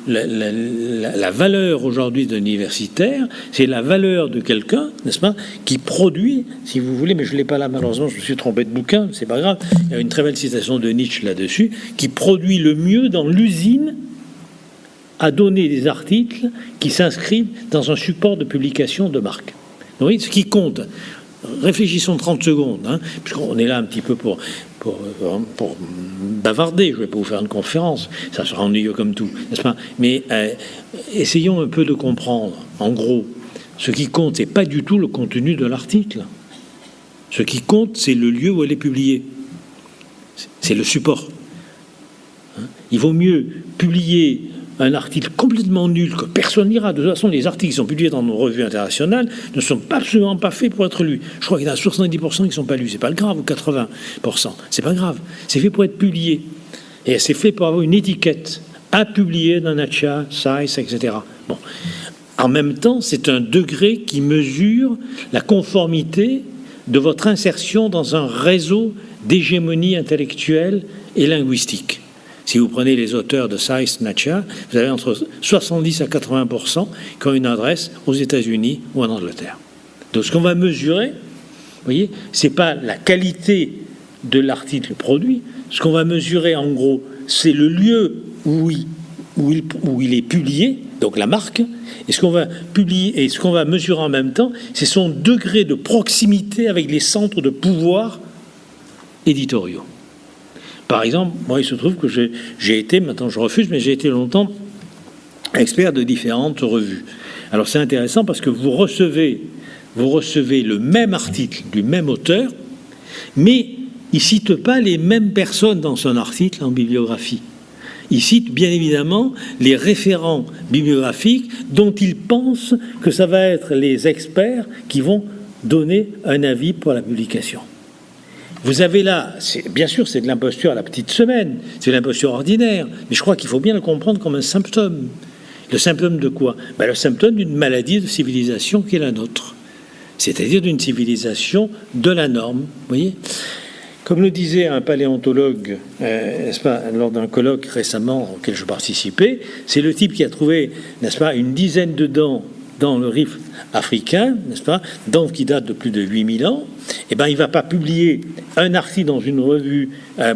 la valeur aujourd'hui d'un universitaire? C'est la valeur de quelqu'un, n'est-ce pas, qui produit, si vous voulez, mais je ne l'ai pas là malheureusement, je me suis trompé de bouquin, c'est pas grave. Il y a une très belle citation de Nietzsche là-dessus, qui produit le mieux dans l'usine à donner des articles qui s'inscrivent dans un support de publication de marque. Vous voyez, ce qui compte, réfléchissons 30 secondes, puisqu'on est là un petit peu pour bavarder, je ne vais pas vous faire une conférence, ça sera ennuyeux comme tout, n'est-ce pas? Mais essayons un peu de comprendre, en gros, ce qui compte, c'est pas du tout le contenu de l'article. Ce qui compte, c'est le lieu où elle est publiée. C'est le support. Il vaut mieux publier un article complètement nul que personne n'ira. De toute façon, les articles qui sont publiés dans nos revues internationales ne sont absolument pas faits pour être lus. Je crois qu'il y en a 70% qui ne sont pas lus. C'est pas grave, ou 80%. C'est pas grave. C'est fait pour être publié. Et c'est fait pour avoir une étiquette à publier dans Nature, Science, etc. Bon. En même temps, c'est un degré qui mesure la conformité de votre insertion dans un réseau d'hégémonie intellectuelle et linguistique. Si vous prenez les auteurs de Science, Nature, vous avez entre 70 à 80% qui ont une adresse aux États-Unis ou en Angleterre. Donc ce qu'on va mesurer, vous voyez, c'est pas la qualité de l'article produit. Ce qu'on va mesurer, en gros, c'est le lieu où il est publié, donc la marque. Et ce qu'on va publier et ce qu'on va mesurer en même temps, c'est son degré de proximité avec les centres de pouvoir éditoriaux. Par exemple, moi, il se trouve que j'ai été, maintenant je refuse, mais j'ai été longtemps expert de différentes revues. Alors c'est intéressant parce que vous recevez le même article du même auteur, mais il ne cite pas les mêmes personnes dans son article en bibliographie. Il cite bien évidemment les référents bibliographiques dont il pense que ça va être les experts qui vont donner un avis pour la publication. Vous avez là, bien sûr, c'est de l'imposture à la petite semaine, c'est de l'imposture ordinaire, mais je crois qu'il faut bien le comprendre comme un symptôme. Le symptôme de quoi? Le symptôme d'une maladie de civilisation qui est la nôtre, c'est-à-dire d'une civilisation de la norme. Vous voyez, comme le disait un paléontologue, n'est-ce pas, lors d'un colloque récemment auquel je participais, c'est le type qui a trouvé, n'est-ce pas, une dizaine de dents dans le rift africain, n'est-ce pas, dents qui datent de plus de 8000 ans, eh bien, il ne va pas publier un article dans une revue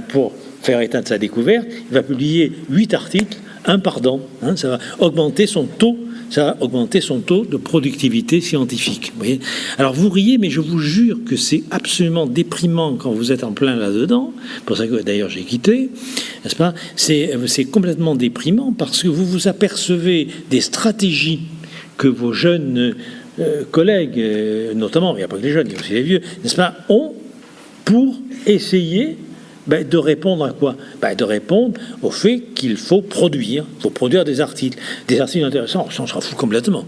pour faire état de sa découverte, il va publier 8 articles, un par dent, ça va augmenter son taux de productivité scientifique. Vous voyez. Alors vous riez, mais je vous jure que c'est absolument déprimant quand vous êtes en plein là-dedans, pour ça que d'ailleurs j'ai quitté, n'est-ce pas, c'est complètement déprimant parce que vous vous apercevez des stratégies que vos jeunes collègues, notamment, il n'y a pas que les jeunes, il y a aussi les vieux, n'est-ce pas, ont pour essayer de répondre à quoi? De répondre au fait qu'il faut produire des articles intéressants, on s'en fout complètement.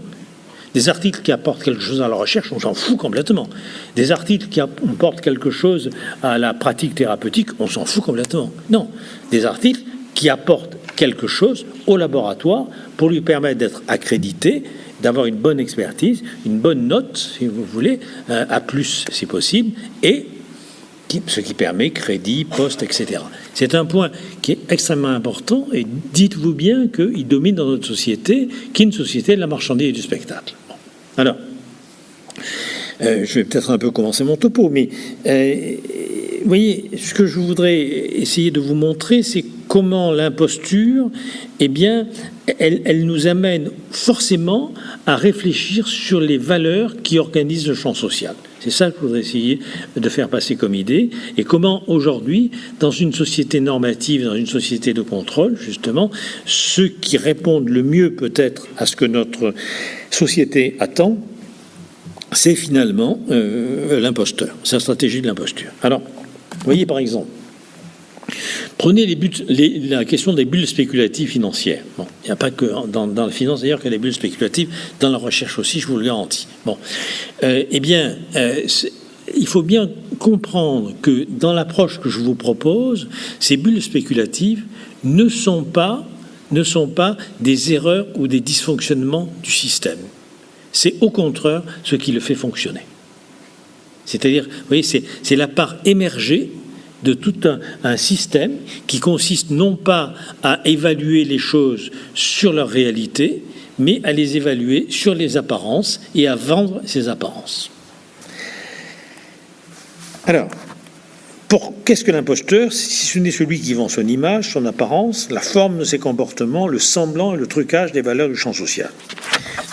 Des articles qui apportent quelque chose à la recherche, on s'en fout complètement. Des articles qui apportent quelque chose à la pratique thérapeutique, on s'en fout complètement. Non, des articles qui apportent quelque chose au laboratoire pour lui permettre d'être accrédité, d'avoir une bonne expertise, une bonne note, si vous voulez, A+, si possible, et ce qui permet crédit, poste, etc. C'est un point qui est extrêmement important, et dites-vous bien qu'il domine dans notre société, qui est une société de la marchandise et du spectacle. Bon. Alors, je vais peut-être un peu commencer mon topo, mais vous voyez, ce que je voudrais essayer de vous montrer, c'est comment l'imposture, eh bien, elle nous amène forcément à réfléchir sur les valeurs qui organisent le champ social. C'est ça que je voudrais essayer de faire passer comme idée. Et comment aujourd'hui, dans une société normative, dans une société de contrôle, justement, ceux qui répondent le mieux peut-être à ce que notre société attend, c'est finalement l'imposteur, c'est la stratégie de l'imposture. Alors, vous voyez par exemple, prenez la question des bulles spéculatives financières. Bon, il n'y a pas que dans la finance d'ailleurs que des bulles spéculatives, dans la recherche aussi, je vous le garantis. Bon, il faut bien comprendre que dans l'approche que je vous propose, ces bulles spéculatives ne sont pas des erreurs ou des dysfonctionnements du système. C'est au contraire ce qui le fait fonctionner. C'est-à-dire, vous voyez, c'est la part émergée de tout un système qui consiste non pas à évaluer les choses sur leur réalité, mais à les évaluer sur les apparences et à vendre ces apparences. Alors, qu'est-ce que l'imposteur? Si ce n'est celui qui vend son image, son apparence, la forme de ses comportements, le semblant et le trucage des valeurs du champ social.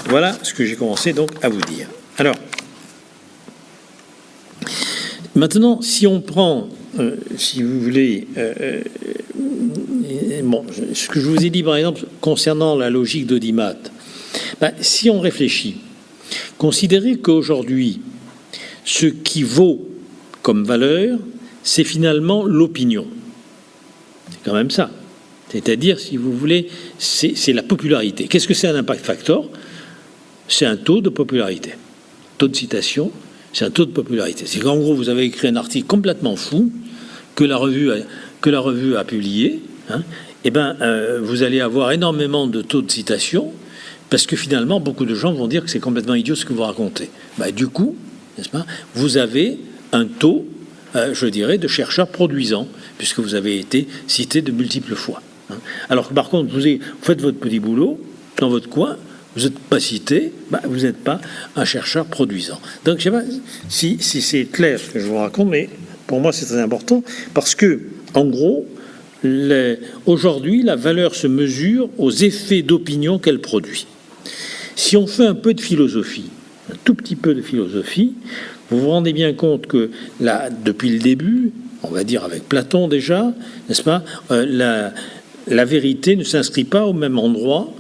Voilà ce que j'ai commencé donc à vous dire. Alors, maintenant, si on prend, si vous voulez, ce que je vous ai dit par exemple concernant la logique d'audimat, si on réfléchit, considérez qu'aujourd'hui, ce qui vaut comme valeur, c'est finalement l'opinion. C'est quand même ça. C'est-à-dire, si vous voulez, c'est la popularité. Qu'est-ce que c'est un impact factor? C'est un taux de popularité. Taux de citation, c'est un taux de popularité. C'est qu'en gros, vous avez écrit un article complètement fou que la revue a publié, vous allez avoir énormément de taux de citation parce que finalement, beaucoup de gens vont dire que c'est complètement idiot ce que vous racontez. Du coup, n'est-ce pas, vous avez un taux, je dirais, de chercheurs produisants puisque vous avez été cité de multiples fois. Alors que par contre, vous faites votre petit boulot dans votre coin, vous n'êtes pas cité, vous n'êtes pas un chercheur produisant. Donc, je ne sais pas si c'est clair ce que je vous raconte, mais pour moi, c'est très important, parce que, en gros, aujourd'hui, la valeur se mesure aux effets d'opinion qu'elle produit. Si on fait un peu de philosophie, un tout petit peu de philosophie, vous vous rendez bien compte que, là, depuis le début, on va dire avec Platon déjà, n'est-ce pas, la vérité ne s'inscrit pas au même endroit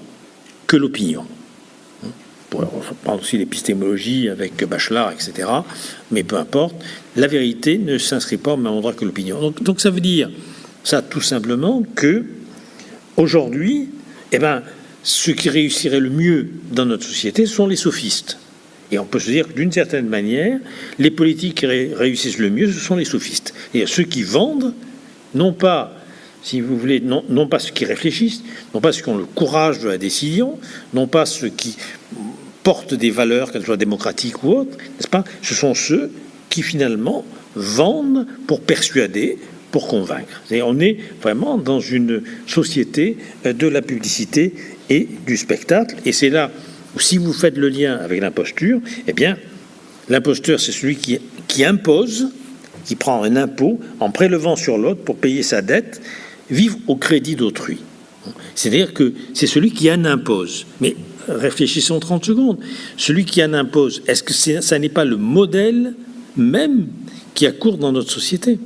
que l'opinion. On parle aussi d'épistémologie avec Bachelard, etc. Mais peu importe, la vérité ne s'inscrit pas au même endroit que l'opinion. Donc ça veut dire, ça tout simplement, que aujourd'hui, ceux qui réussiraient le mieux dans notre société sont les sophistes. Et on peut se dire que d'une certaine manière, les politiques qui réussissent le mieux, ce sont les sophistes. Et ceux qui vendent, non pas, si vous voulez, non pas ceux qui réfléchissent, non pas ceux qui ont le courage de la décision, non pas ceux qui portent des valeurs, qu'elles soient démocratiques ou autres, n'est-ce pas? Ce sont ceux qui finalement vendent pour persuader, pour convaincre. Et on est vraiment dans une société de la publicité et du spectacle. Et c'est là où, si vous faites le lien avec l'imposture, l'imposteur, c'est celui qui impose, qui prend un impôt en prélevant sur l'autre pour payer sa dette, vivre au crédit d'autrui. C'est-à-dire que c'est celui qui en impose. Mais réfléchissons 30 secondes. Celui qui en impose, est-ce que ça n'est pas le modèle même qui accourt dans notre société?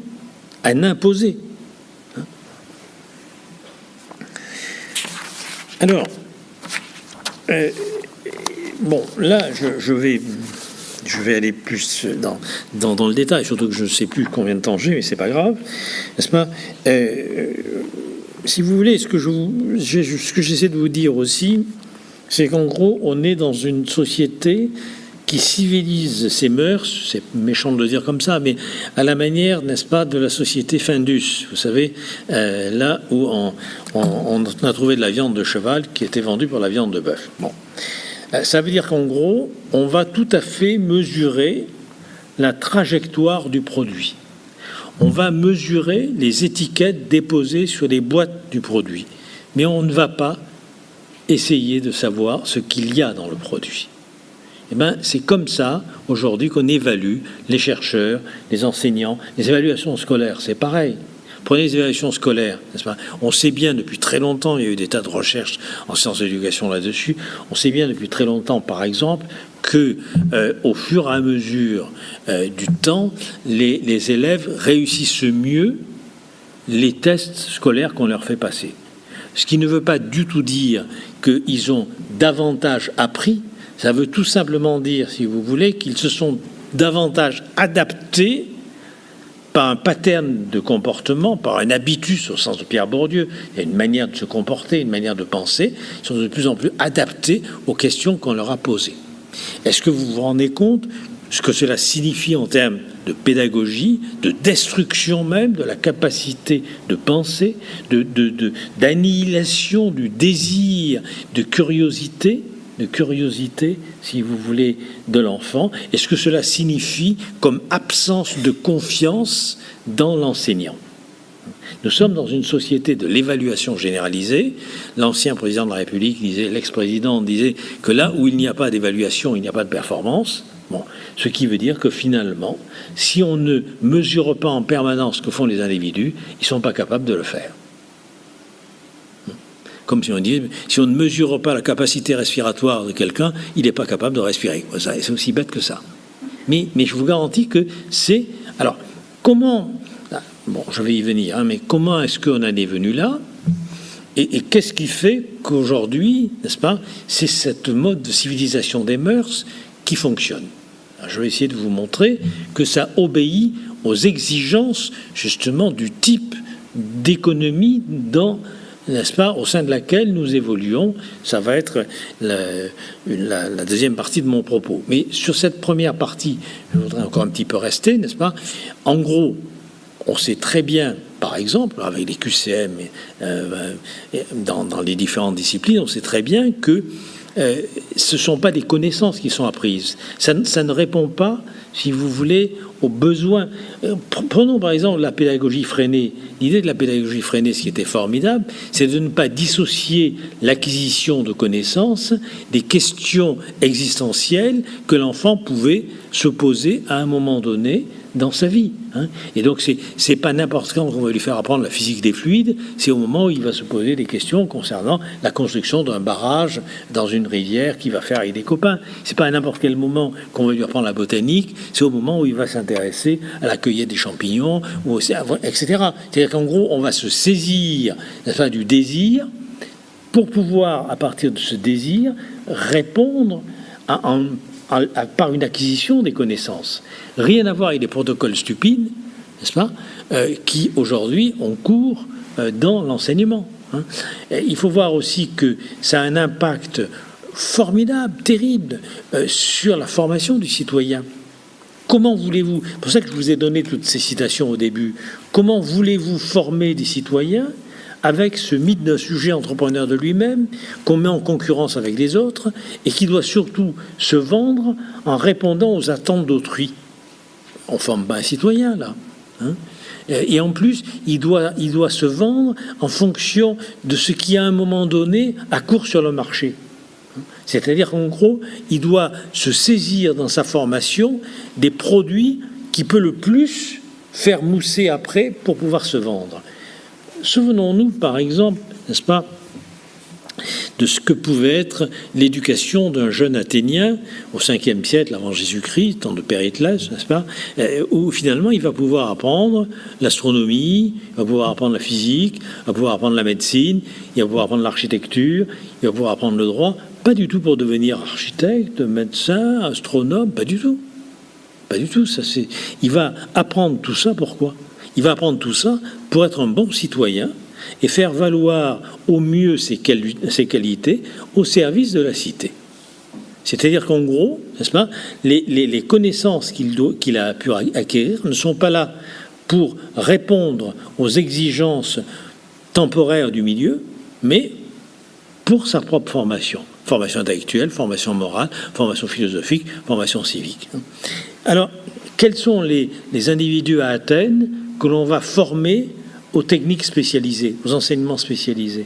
En imposer. Alors, là, je vais aller plus dans le détail, surtout que je ne sais plus combien de temps j'ai, mais c'est pas grave, n'est-ce pas? Si vous voulez, ce que j'essaie de vous dire aussi, C'est qu'en gros, on est dans une société qui civilise ses mœurs, c'est méchant de le dire comme ça, mais à la manière, n'est-ce pas, de la société Findus, vous savez, là où on a trouvé de la viande de cheval qui était vendue pour la viande de bœuf. Bon. Ça veut dire qu'en gros, on va tout à fait mesurer la trajectoire du produit. On va mesurer les étiquettes déposées sur les boîtes du produit, mais on ne va pas essayer de savoir ce qu'il y a dans le produit. Eh bien, c'est comme ça, aujourd'hui, qu'on évalue les chercheurs, les enseignants, les évaluations scolaires. C'est pareil. Prenez les évaluations scolaires, n'est-ce pas ? On sait bien depuis très longtemps, il y a eu des tas de recherches en sciences de l'éducation là-dessus, on sait bien depuis très longtemps, par exemple, que au fur et à mesure du temps, les élèves réussissent mieux les tests scolaires qu'on leur fait passer. Ce qui ne veut pas du tout dire qu'ils ont davantage appris. Ça veut tout simplement dire, si vous voulez, qu'ils se sont davantage adaptés par un pattern de comportement, par un habitus au sens de Pierre Bourdieu. Il y a une manière de se comporter, une manière de penser. Ils sont de plus en plus adaptés aux questions qu'on leur a posées. Est-ce que vous vous rendez compte ce que cela signifie en termes de pédagogie, de destruction même de la capacité de penser, d'annihilation du désir, de curiosité, si vous voulez, de l'enfant? Est-ce que cela signifie comme absence de confiance dans l'enseignant? Nous sommes dans une société de l'évaluation généralisée. L'ancien président de la République disait, l'ex-président disait que là où il n'y a pas d'évaluation, il n'y a pas de performance. Bon, ce qui veut dire que finalement, si on ne mesure pas en permanence ce que font les individus, ils ne sont pas capables de le faire. Comme si on dit, si on ne mesure pas la capacité respiratoire de quelqu'un, il n'est pas capable de respirer. C'est aussi bête que ça. Mais je vous garantis que c'est... Alors, comment... Bon, je vais y venir, mais comment est-ce qu'on en est venu là ? Et qu'est-ce qui fait qu'aujourd'hui, n'est-ce pas, c'est cette mode de civilisation des mœurs qui fonctionne ? Alors, je vais essayer de vous montrer que ça obéit aux exigences, justement, du type d'économie dans... n'est-ce pas, au sein de laquelle nous évoluons. Ça va être la deuxième partie de mon propos. Mais sur cette première partie, je voudrais encore un petit peu rester, n'est-ce pas ? En gros, on sait très bien, par exemple, avec les QCM, dans les différentes disciplines, on sait très bien que ce ne sont pas des connaissances qui sont apprises. Ça ne répond pas, si vous voulez, aux besoins. Prenons par exemple la pédagogie freinée. L'idée de la pédagogie freinée, ce qui était formidable, c'est de ne pas dissocier l'acquisition de connaissances des questions existentielles que l'enfant pouvait se poser à un moment donné dans sa vie. Et donc, c'est pas n'importe quand qu'on va lui faire apprendre la physique des fluides, c'est au moment où il va se poser des questions concernant la construction d'un barrage dans une rivière qu'il va faire avec des copains. C'est pas à n'importe quel moment qu'on va lui apprendre la botanique, c'est au moment où il va s'intéresser à la cueillette des champignons, etc. C'est-à-dire qu'en gros, on va se saisir du désir pour pouvoir, à partir de ce désir, répondre par une acquisition des connaissances. Rien à voir avec des protocoles stupides, n'est-ce pas, qui aujourd'hui ont cours dans l'enseignement. Il faut voir aussi que ça a un impact formidable, terrible, sur la formation du citoyen. Comment voulez-vous, c'est pour ça que je vous ai donné toutes ces citations au début, comment voulez-vous former des citoyens avec ce mythe d'un sujet entrepreneur de lui-même qu'on met en concurrence avec les autres et qui doit surtout se vendre en répondant aux attentes d'autrui? On ne forme pas un citoyen, là. Et en plus, il doit se vendre en fonction de ce qui, à un moment donné, a cours sur le marché. C'est-à-dire qu'en gros, il doit se saisir dans sa formation des produits qui peut le plus faire mousser après pour pouvoir se vendre. Souvenons-nous, par exemple, n'est-ce pas, de ce que pouvait être l'éducation d'un jeune Athénien au 5e siècle avant Jésus-Christ, temps de Périclès, n'est-ce pas, où finalement il va pouvoir apprendre l'astronomie, il va pouvoir apprendre la physique, il va pouvoir apprendre la médecine, il va pouvoir apprendre l'architecture, il va pouvoir apprendre le droit, pas du tout pour devenir architecte, médecin, astronome, pas du tout. Pas du tout. Il va apprendre tout ça, pourquoi ? Il va apprendre tout ça pour être un bon citoyen, et faire valoir au mieux ses qualités au service de la cité. C'est-à-dire qu'en gros, n'est-ce pas, les connaissances qu'il a pu acquérir ne sont pas là pour répondre aux exigences temporaires du milieu, mais pour sa propre formation. Formation intellectuelle, formation morale, formation philosophique, formation civique. Alors, quels sont les individus à Athènes que l'on va former aux techniques spécialisées, aux enseignements spécialisés?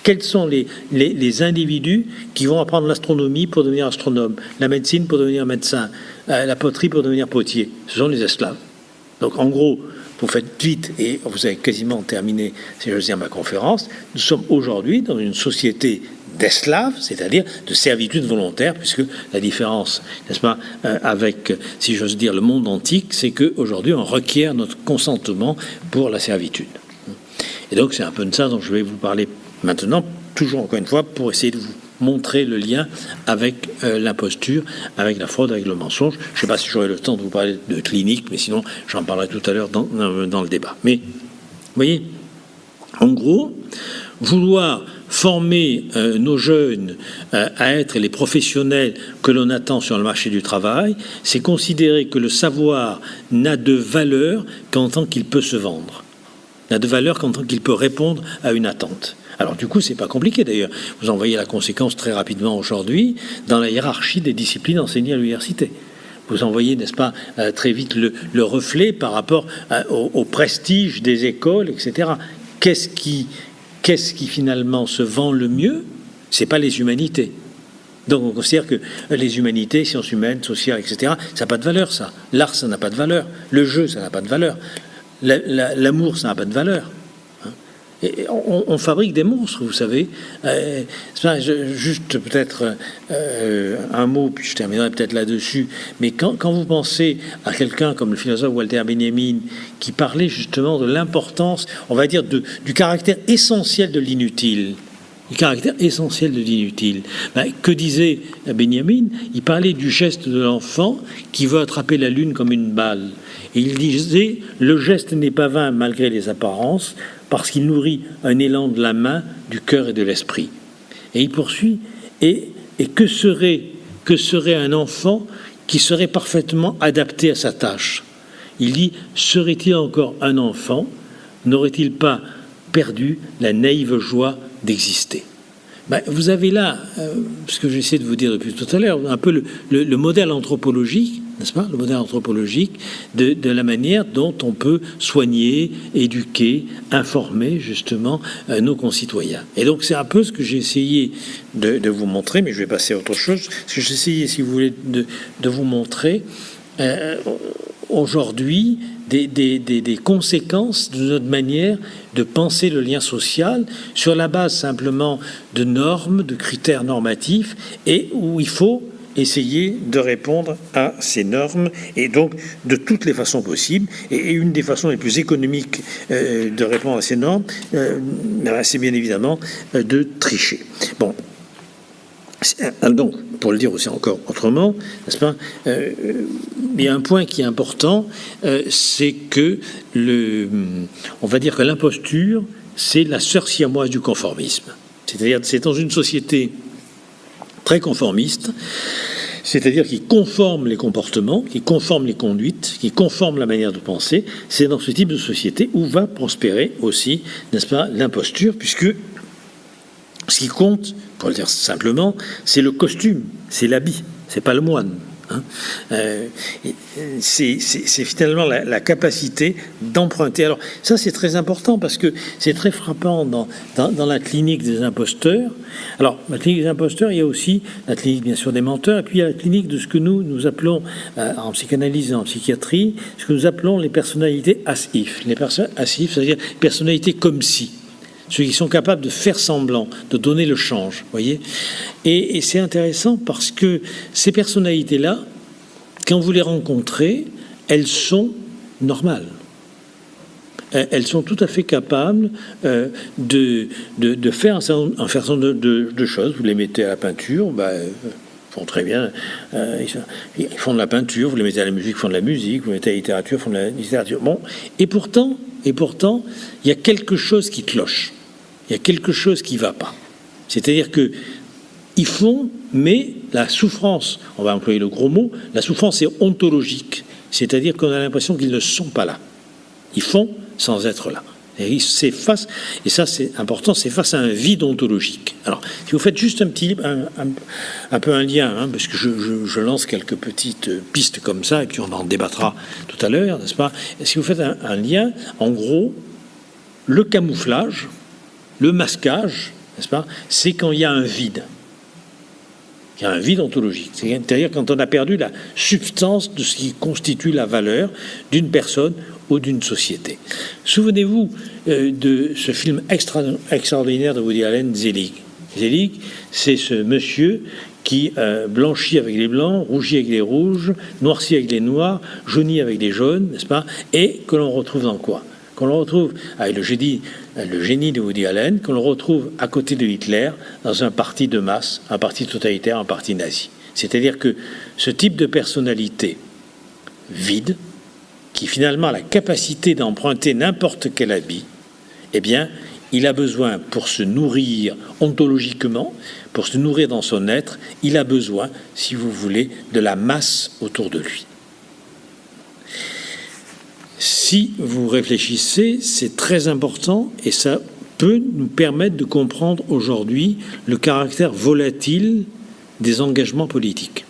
Quels sont les individus qui vont apprendre l'astronomie pour devenir astronome, la médecine pour devenir médecin, la poterie pour devenir potier? Ce sont les esclaves. Donc, en gros, vous faites vite, et vous avez quasiment terminé, si j'ose dire, ma conférence. Nous sommes aujourd'hui dans une société d'esclaves, c'est-à-dire de servitude volontaire, puisque la différence, n'est-ce pas, avec, si j'ose dire, le monde antique, c'est qu'aujourd'hui, on requiert notre consentement pour la servitude. Et donc, c'est un peu de ça dont je vais vous parler maintenant, toujours encore une fois, pour essayer de vous montrer le lien avec l'imposture, avec la fraude, avec le mensonge. Je ne sais pas si j'aurai le temps de vous parler de clinique, mais sinon, j'en parlerai tout à l'heure dans le débat. Mais, vous voyez, en gros, vouloir former nos jeunes à être les professionnels que l'on attend sur le marché du travail, c'est considérer que le savoir n'a de valeur qu'en tant qu'il peut se vendre, n'a de valeur qu'en tant qu'il peut répondre à une attente. Alors du coup, c'est pas compliqué d'ailleurs. Vous en voyez la conséquence très rapidement aujourd'hui dans la hiérarchie des disciplines enseignées à l'université. Vous en voyez, n'est-ce pas, très vite le reflet par rapport au prestige des écoles, etc. Qu'est-ce qui finalement se vend le mieux? C'est pas les humanités. Donc on considère que les humanités, sciences humaines, sociales, etc., ça n'a pas de valeur, ça. L'art, ça n'a pas de valeur. Le jeu, ça n'a pas de valeur. L'amour, ça n'a pas de valeur. Et on fabrique des monstres, vous savez. Juste peut-être un mot, puis je terminerai peut-être là-dessus. Mais quand vous pensez à quelqu'un comme le philosophe Walter Benjamin, qui parlait justement de l'importance, on va dire, du caractère essentiel de l'inutile, du caractère essentiel de l'inutile. Que disait Benjamin? Il parlait du geste de l'enfant qui veut attraper la lune comme une balle. Et il disait, le geste n'est pas vain malgré les apparences, parce qu'il nourrit un élan de la main, du cœur et de l'esprit. Et il poursuit, et que serait un enfant qui serait parfaitement adapté à sa tâche? Il dit, serait-il encore un enfant? N'aurait-il pas perdu la naïve joie d'exister? Vous avez là, ce que j'essaie de vous dire depuis tout à l'heure, un peu le modèle anthropologique, n'est-ce pas? Le modèle anthropologique de la manière dont on peut soigner, éduquer, informer justement nos concitoyens. Et donc c'est un peu ce que j'ai essayé de vous montrer, mais je vais passer à autre chose. Ce que j'ai essayé, si vous voulez, de vous montrer aujourd'hui des conséquences de notre manière de penser le lien social sur la base simplement de normes, de critères normatifs, et où il faut essayer de répondre à ces normes, et donc de toutes les façons possibles. Et une des façons les plus économiques de répondre à ces normes, c'est bien évidemment de tricher. Bon. Donc, pour le dire aussi encore autrement, n'est-ce pas, il y a un point qui est important, c'est que on va dire que l'imposture, c'est la sœur siamoise du conformisme. C'est-à-dire, c'est dans une société très conformiste, c'est-à-dire qui conforme les comportements, qui conforme les conduites, qui conforme la manière de penser. C'est dans ce type de société où va prospérer aussi, n'est-ce pas, l'imposture, puisque ce qui compte, pour le dire simplement, c'est le costume, c'est l'habit, c'est pas le moine. C'est finalement la capacité d'emprunter. Alors ça, c'est très important parce que c'est très frappant dans la clinique des imposteurs. Alors la clinique des imposteurs, il y a aussi la clinique bien sûr des menteurs, et puis il y a la clinique de ce que nous appelons en psychanalyse et en psychiatrie, ce que nous appelons les personnalités as-if. Les personnes as-if, c'est-à-dire personnalités comme si. Ceux qui sont capables de faire semblant, de donner le change, voyez. Et c'est intéressant parce que ces personnalités-là, quand vous les rencontrez, elles sont normales. Elles sont tout à fait capables de faire un certain nombre de choses. Vous les mettez à la peinture, ils font très bien. Ils font de la peinture. Vous les mettez à la musique, ils font de la musique. Vous les mettez à la littérature, ils font de la littérature. Bon, et pourtant, et pourtant, il y a quelque chose qui cloche. Il y a quelque chose qui ne va pas. C'est-à-dire que ils font, mais la souffrance, on va employer le gros mot, la souffrance est ontologique. C'est-à-dire qu'on a l'impression qu'ils ne sont pas là. Ils font sans être là. Et c'est face, et ça c'est important, c'est face à un vide ontologique. Alors, si vous faites juste un peu un lien, hein, parce que je lance quelques petites pistes comme ça, et puis on en débattra tout à l'heure, n'est-ce pas? Si vous faites un lien, en gros, le camouflage, le masquage, n'est-ce pas? C'est quand il y a un vide. Il y a un vide ontologique. C'est-à-dire quand on a perdu la substance de ce qui constitue la valeur d'une personne ou d'une société. Souvenez-vous de ce film extraordinaire de Woody Allen, Zelig. Zelig, c'est ce monsieur qui blanchit avec les blancs, rougit avec les rouges, noircit avec les noirs, jaunit avec les jaunes, n'est-ce pas? Et que l'on retrouve dans quoi? Qu'on le retrouve avec le génie de Woody Allen, qu'on le retrouve à côté de Hitler dans un parti de masse, un parti totalitaire, un parti nazi. C'est-à-dire que ce type de personnalité vide, qui finalement a la capacité d'emprunter n'importe quel habit, eh bien, il a besoin, pour se nourrir ontologiquement, pour se nourrir dans son être, il a besoin, si vous voulez, de la masse autour de lui. Si vous réfléchissez, c'est très important et ça peut nous permettre de comprendre aujourd'hui le caractère volatile des engagements politiques.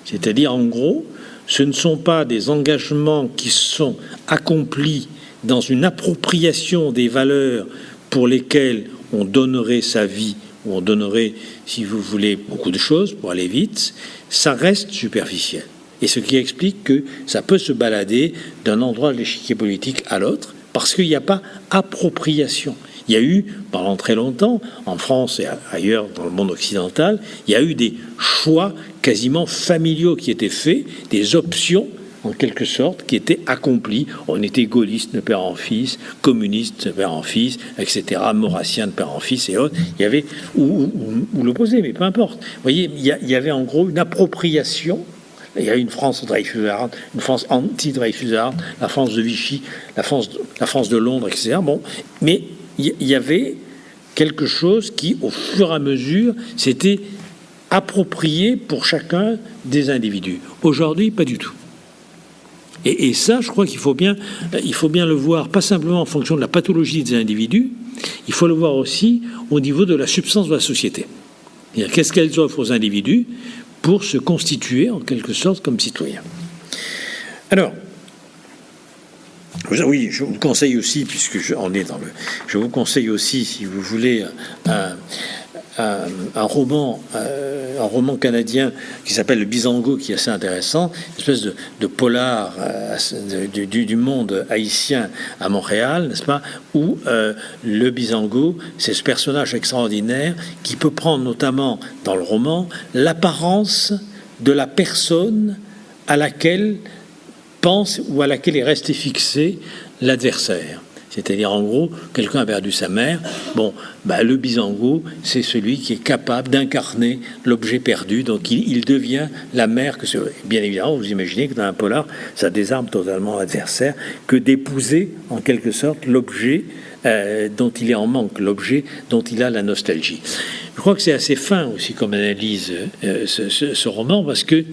C'est-à-dire, en gros, ce ne sont pas des engagements qui sont accomplis dans une appropriation des valeurs pour lesquelles on donnerait sa vie, ou on donnerait, si vous voulez, beaucoup de choses pour aller vite, ça reste superficiel. Et ce qui explique que ça peut se balader d'un endroit de l'échiquier politique à l'autre, parce qu'il n'y a pas appropriation. Il y a eu, pendant très longtemps, en France et ailleurs dans le monde occidental, il y a eu des choix quasiment familiaux qui étaient faits, des options, en quelque sorte, qui étaient accomplies. On était gaulliste de père en fils, communiste de père en fils, etc., maurassien de père en fils et autres. Il y avait, ou l'opposé, mais peu importe. Vous voyez, il y avait en gros une appropriation. Il y a une France dreyfusarde, une France anti-dreyfusarde, la France de Vichy, la France de Londres, etc. Bon, mais il y avait quelque chose qui, au fur et à mesure, s'était approprié pour chacun des individus. Aujourd'hui, pas du tout. Et ça, je crois qu'il faut bien le voir, pas simplement en fonction de la pathologie des individus, il faut le voir aussi au niveau de la substance de la société. Qu'est-ce qu'elles offrent aux individus pour se constituer en quelque sorte comme citoyens. Alors, oui, je vous conseille aussi, puisque je vous conseille aussi, si vous voulez, un roman canadien qui s'appelle Le Bizango, qui est assez intéressant, une espèce de polar du monde haïtien à Montréal, n'est-ce pas, où le Bizango, c'est ce personnage extraordinaire qui peut prendre notamment dans le roman l'apparence de la personne à laquelle pense ou à laquelle est resté fixé l'adversaire. C'est-à-dire, en gros, quelqu'un a perdu sa mère. Bon, le Bizango, c'est celui qui est capable d'incarner l'objet perdu. Donc, il devient la mère que... Bien évidemment, vous imaginez que dans un polar, ça désarme totalement l'adversaire que d'épouser, en quelque sorte, l'objet dont il est en manque, l'objet dont il a la nostalgie. Je crois que c'est assez fin aussi comme analyse ce roman, parce que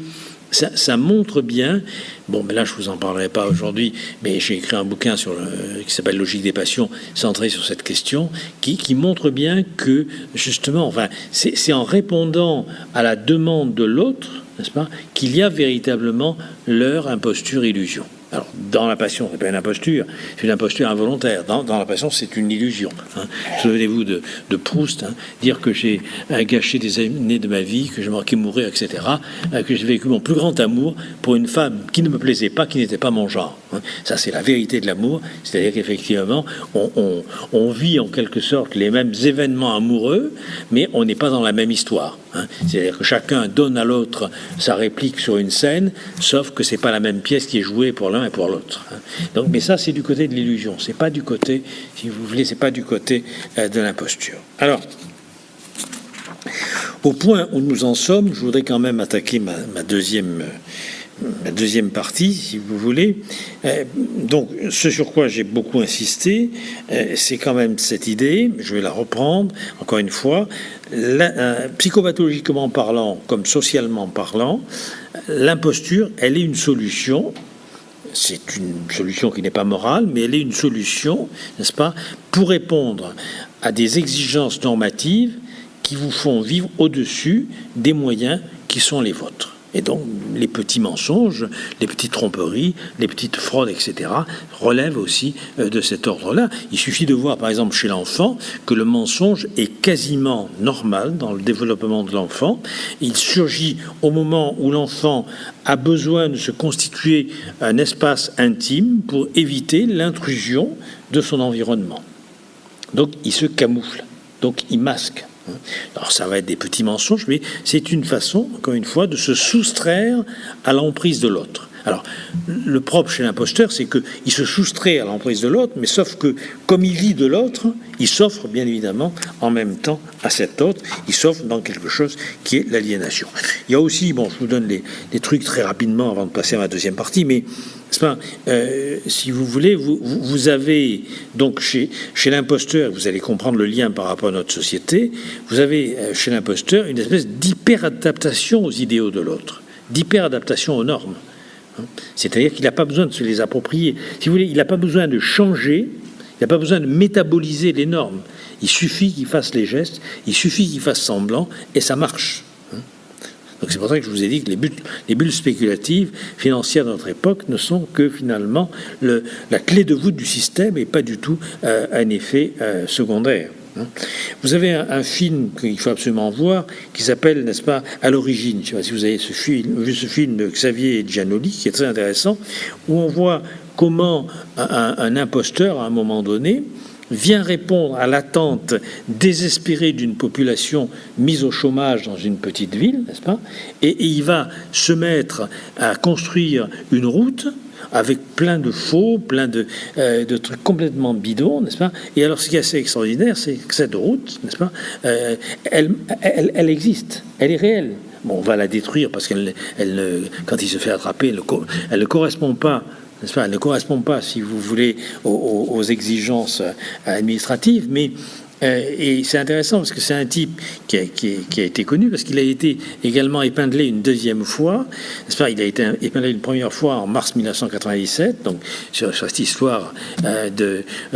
ça montre bien, mais là je vous en parlerai pas aujourd'hui, mais j'ai écrit un bouquin qui s'appelle Logique des passions, centré sur cette question, qui montre bien que justement, c'est en répondant à la demande de l'autre, n'est-ce pas, qu'il y a véritablement leurre, imposture, illusion. Alors, dans la passion, c'est pas une imposture, c'est une imposture involontaire. Dans la passion, c'est une illusion. Souvenez-vous de Proust, dire que j'ai gâché des années de ma vie, que j'ai manqué mourir, etc., que j'ai vécu mon plus grand amour pour une femme qui ne me plaisait pas, qui n'était pas mon genre. Ça, c'est la vérité de l'amour, c'est-à-dire qu'effectivement, on vit en quelque sorte les mêmes événements amoureux, mais on n'est pas dans la même histoire. C'est-à-dire que chacun donne à l'autre sa réplique sur une scène, sauf que c'est pas la même pièce qui est jouée pour l'un et pour l'autre. Donc, mais ça, c'est du côté de l'illusion. C'est pas du côté, si vous voulez, c'est pas du côté de l'imposture. Alors, au point où nous en sommes, je voudrais quand même attaquer ma deuxième la deuxième partie, si vous voulez. Donc, ce sur quoi j'ai beaucoup insisté, c'est quand même cette idée, je vais la reprendre, encore une fois, psychopathologiquement parlant, comme socialement parlant, l'imposture, elle est une solution. C'est une solution qui n'est pas morale, mais elle est une solution, n'est-ce pas, pour répondre à des exigences normatives qui vous font vivre au-dessus des moyens qui sont les vôtres. Et donc, les petits mensonges, les petites tromperies, les petites fraudes, etc., relèvent aussi de cet ordre-là. Il suffit de voir, par exemple, chez l'enfant, que le mensonge est quasiment normal dans le développement de l'enfant. Il surgit au moment où l'enfant a besoin de se constituer un espace intime pour éviter l'intrusion de son environnement. Donc, il se camoufle, donc il masque. Alors ça va être des petits mensonges, mais c'est une façon, encore une fois, de se soustraire à l'emprise de l'autre. Alors, le propre chez l'imposteur, c'est qu'il se soustrait à l'emprise de l'autre, mais sauf que, comme il vit de l'autre, il s'offre, bien évidemment, en même temps à cet autre, il s'offre dans quelque chose qui est l'aliénation. Il y a aussi, bon, je vous donne les trucs très rapidement avant de passer à ma deuxième partie, mais si vous voulez, vous avez donc chez l'imposteur, vous allez comprendre le lien par rapport à notre société, vous avez chez l'imposteur une espèce d'hyperadaptation aux idéaux de l'autre, d'hyperadaptation aux normes. C'est-à-dire qu'il n'a pas besoin de se les approprier. Si vous voulez, il n'a pas besoin de changer, il n'a pas besoin de métaboliser les normes. Il suffit qu'il fasse les gestes, il suffit qu'il fasse semblant, et ça marche. Donc c'est pour ça que je vous ai dit que les bulles spéculatives financières de notre époque ne sont que finalement la clé de voûte du système et pas du tout un effet secondaire. Vous avez un film qu'il faut absolument voir qui s'appelle, n'est-ce pas, À l'origine. Je ne sais pas si vous avez vu ce film de Xavier Giannoli qui est très intéressant, où on voit comment un imposteur, à un moment donné, vient répondre à l'attente désespérée d'une population mise au chômage dans une petite ville, n'est-ce pas ? Et il va se mettre à construire une route avec plein de faux, plein de trucs complètement bidons, n'est-ce pas ? Et alors, ce qui est assez extraordinaire, c'est que cette route, n'est-ce pas, elle existe, elle est réelle. Bon, on va la détruire parce qu'elle, quand il se fait attraper, elle ne correspond pas. N'est-ce pas ? Elle ne correspond pas, si vous voulez, aux exigences administratives, mais et c'est intéressant parce que c'est un type qui a été connu parce qu'il a été également épinglé une deuxième fois. N'est-ce pas ? Il a été épinglé une première fois en mars 1997, donc sur cette histoire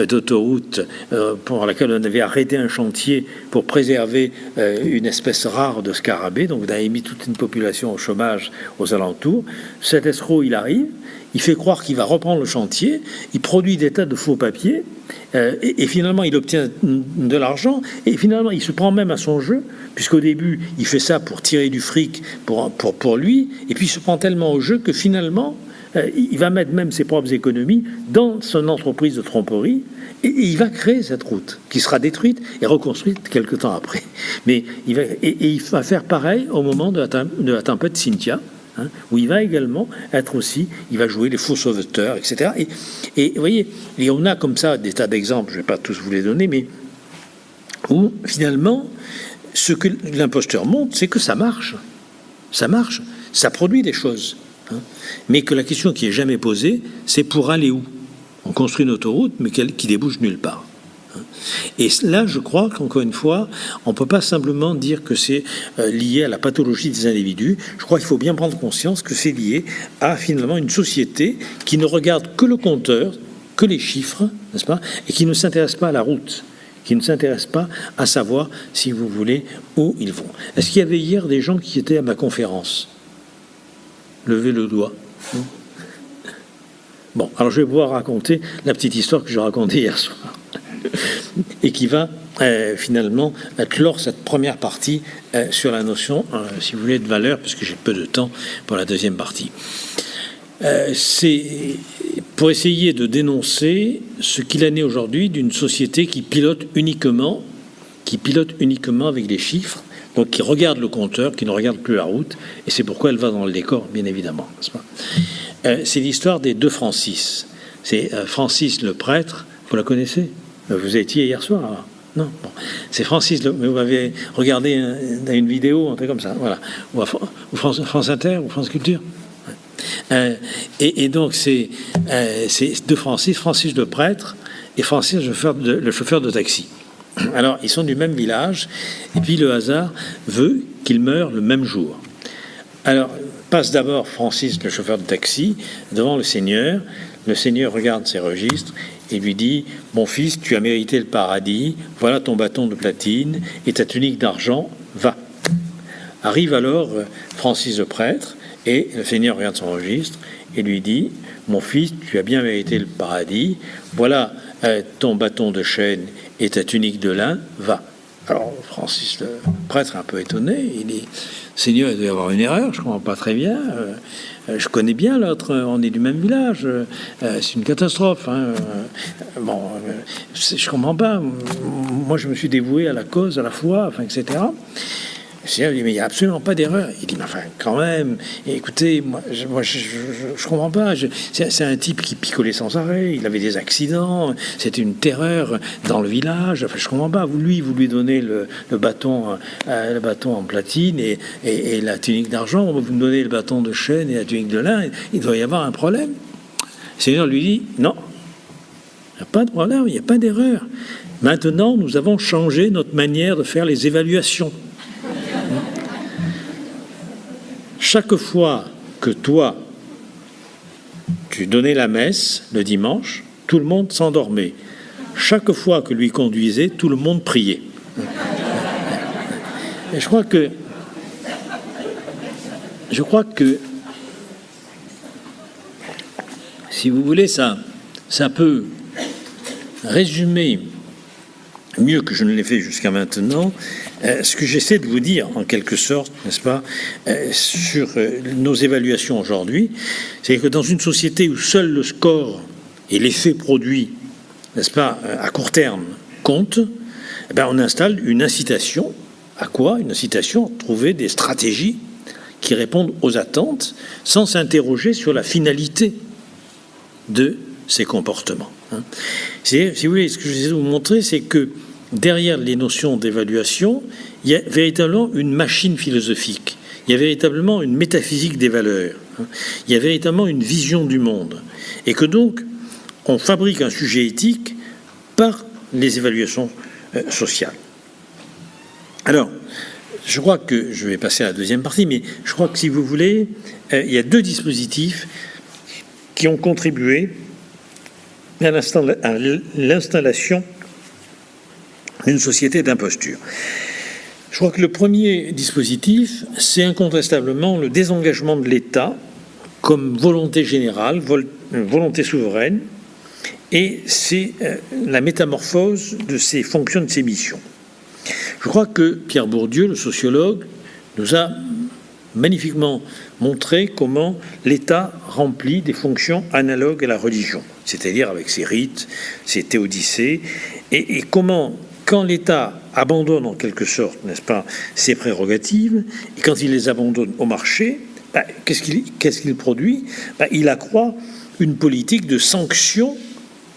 d'autoroute pour laquelle on avait arrêté un chantier pour préserver une espèce rare de scarabée. Donc on avait mis toute une population au chômage aux alentours. Cet escroc, il arrive. Il fait croire qu'il va reprendre le chantier, il produit des tas de faux papiers, et finalement il obtient de l'argent, et finalement il se prend même à son jeu, puisqu'au début il fait ça pour tirer du fric pour lui, et puis il se prend tellement au jeu que finalement il va mettre même ses propres économies dans son entreprise de tromperie, et il va créer cette route, qui sera détruite et reconstruite quelque temps après. Mais il va faire pareil au moment de la tempête Cynthia, où il va également être aussi, il va jouer les faux sauveteurs, etc. Et vous voyez, et on a comme ça des tas d'exemples, je ne vais pas tous vous les donner, mais où finalement, ce que l'imposteur montre, c'est que ça marche, ça produit des choses, mais que la question qui est jamais posée, c'est pour aller où ? On construit une autoroute, mais qui débouche nulle part. Et là, je crois qu'encore une fois, on ne peut pas simplement dire que c'est lié à la pathologie des individus. Je crois qu'il faut bien prendre conscience que c'est lié à finalement une société qui ne regarde que le compteur, que les chiffres, n'est-ce pas, et qui ne s'intéresse pas à la route, qui ne s'intéresse pas à savoir, si vous voulez, où ils vont. Est-ce qu'il y avait hier des gens qui étaient à ma conférence ? Levez le doigt. Bon, alors je vais pouvoir raconter la petite histoire que j'ai racontée hier soir. Et qui va finalement clore cette première partie sur la notion, si vous voulez, de valeur, puisque j'ai peu de temps pour la deuxième partie. C'est pour essayer de dénoncer ce qu'il en est aujourd'hui d'une société qui pilote uniquement avec des chiffres, donc qui regarde le compteur, qui ne regarde plus la route, et c'est pourquoi elle va dans le décor, bien évidemment. N'est-ce pas ? C'est l'histoire des deux Francis. C'est Francis le prêtre, vous la connaissez ? Vous étiez hier soir, alors. Non, bon. C'est Francis, mais vous avez regardé une vidéo, un truc comme ça, voilà. Ou France Inter, ou France Culture. Et donc c'est de Francis le prêtre et Francis le chauffeur de taxi. Alors ils sont du même village, et puis le hasard veut qu'ils meurent le même jour. Alors passe d'abord Francis le chauffeur de taxi devant le Seigneur regarde ses registres et lui dit: mon fils, tu as mérité le paradis, voilà ton bâton de platine et ta tunique d'argent, va. Arrive alors Francis le prêtre, et le Seigneur regarde son registre et lui dit: mon fils, tu as bien mérité le paradis, voilà ton bâton de chêne et ta tunique de lin, va. Alors Francis le prêtre est un peu étonné, il dit: Seigneur, il doit y avoir une erreur, je ne comprends pas très bien, je connais bien l'autre, on est du même village, c'est une catastrophe. Je comprends pas, moi je me suis dévoué à la cause, à la foi, etc. Le Seigneur dit: mais il n'y a absolument pas d'erreur. Il dit: mais enfin, quand même, écoutez, moi je comprends pas. C'est un type qui picolait sans arrêt, il avait des accidents, c'était une terreur dans le village. Enfin, je comprends pas. Vous lui donnez le bâton en platine et la tunique d'argent. Vous me donnez le bâton de chêne et la tunique de lin. Il doit y avoir un problème. Le Seigneur lui dit: non, il n'y a pas de problème, il n'y a pas d'erreur. Maintenant, nous avons changé notre manière de faire les évaluations. Chaque fois que toi, tu donnais la messe le dimanche, tout le monde s'endormait. Chaque fois que lui conduisait, tout le monde priait. Et je crois que, si vous voulez, ça peut résumer mieux que je ne l'ai fait jusqu'à maintenant, ce que j'essaie de vous dire, en quelque sorte, n'est-ce pas, sur nos évaluations aujourd'hui, c'est que dans une société où seul le score et l'effet produit, n'est-ce pas, à court terme, comptent, on installe une incitation. À quoi? Une incitation à trouver des stratégies qui répondent aux attentes sans s'interroger sur la finalité de ces comportements. Si vous voulez, ce que j'essaie de vous montrer, c'est que derrière les notions d'évaluation, il y a véritablement une machine philosophique, il y a véritablement une métaphysique des valeurs, il y a véritablement une vision du monde, et que donc on fabrique un sujet éthique par les évaluations sociales. Alors, je crois que je vais passer à la deuxième partie, mais je crois que si vous voulez, il y a deux dispositifs qui ont contribué à l'installation d'une société d'imposture. Je crois que le premier dispositif, c'est incontestablement le désengagement de l'État comme volonté générale, volonté souveraine, et c'est la métamorphose de ses fonctions, de ses missions. Je crois que Pierre Bourdieu, le sociologue, nous a magnifiquement montré comment l'État remplit des fonctions analogues à la religion, c'est-à-dire avec ses rites, ses théodicées, et comment, quand l'État abandonne en quelque sorte, n'est-ce pas, ses prérogatives, et quand il les abandonne au marché, qu'est-ce qu'il produit? Il accroît une politique de sanction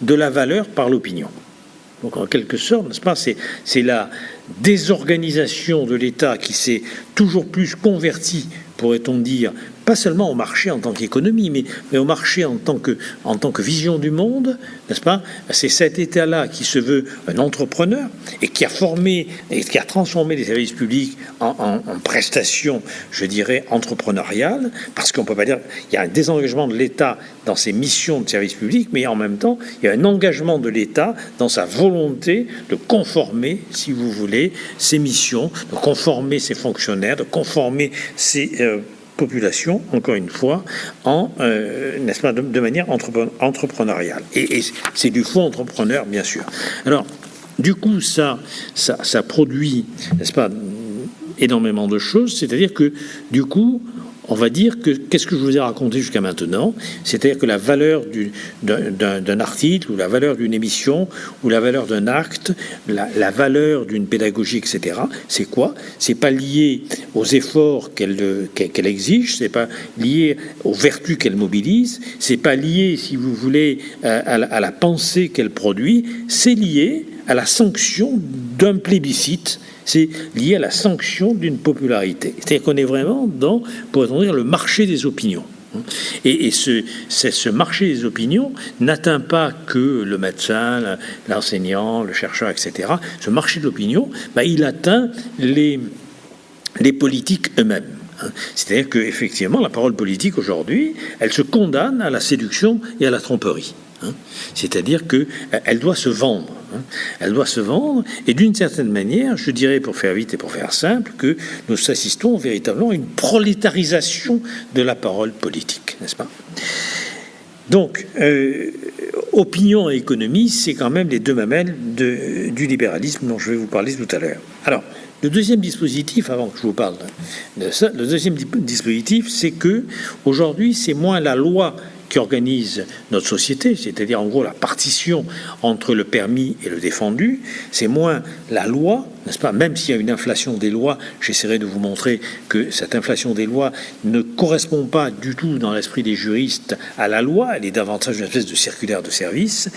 de la valeur par l'opinion. Donc en quelque sorte, n'est-ce pas, c'est la désorganisation de l'État qui s'est toujours plus convertie, pourrait-on dire, pas seulement au marché en tant qu'économie, mais au marché en tant que vision du monde, n'est-ce pas? C'est cet État-là qui se veut un entrepreneur et qui a formé et qui a transformé les services publics en prestations, je dirais, entrepreneuriales, parce qu'on ne peut pas dire qu'il y a un désengagement de l'État dans ses missions de service public, mais en même temps, il y a un engagement de l'État dans sa volonté de conformer, si vous voulez, ses missions, de conformer ses fonctionnaires, de conformer ses population, encore une fois, n'est-ce pas, de manière entrepreneuriale. Et c'est du faux entrepreneur, bien sûr. Alors, du coup, ça produit, n'est-ce pas, énormément de choses, c'est-à-dire que, du coup, on va dire que, qu'est-ce que je vous ai raconté jusqu'à maintenant? C'est-à-dire que la valeur d'un article, ou la valeur d'une émission, ou la valeur d'un acte, la valeur d'une pédagogie, etc., c'est quoi? C'est pas lié aux efforts qu'elle exige, c'est pas lié aux vertus qu'elle mobilise, c'est pas lié, si vous voulez, à la pensée qu'elle produit, c'est lié à la sanction d'un plébiscite. C'est lié à la sanction d'une popularité. C'est-à-dire qu'on est vraiment dans, pourrait-on dire, le marché des opinions. Et ce marché des opinions n'atteint pas que le médecin, l'enseignant, le chercheur, etc. Ce marché de l'opinion, il atteint les politiques eux-mêmes. C'est-à-dire qu'effectivement, la parole politique aujourd'hui, elle se condamne à la séduction et à la tromperie. C'est-à-dire qu'elle doit se vendre. Elle doit se vendre, et d'une certaine manière, je dirais, pour faire vite et pour faire simple, que nous assistons véritablement à une prolétarisation de la parole politique, n'est-ce pas? Donc, opinion et économie, c'est quand même les deux mamelles du libéralisme dont je vais vous parler tout à l'heure. Alors, le deuxième dispositif, avant que je vous parle de ça, le deuxième dispositif, c'est que aujourd'hui, c'est moins la loi qui organise notre société, c'est-à-dire en gros la partition entre le permis et le défendu, c'est moins la loi, n'est-ce pas? Même s'il y a une inflation des lois, j'essaierai de vous montrer que cette inflation des lois ne correspond pas du tout dans l'esprit des juristes à la loi, elle est davantage une espèce de circulaire de service.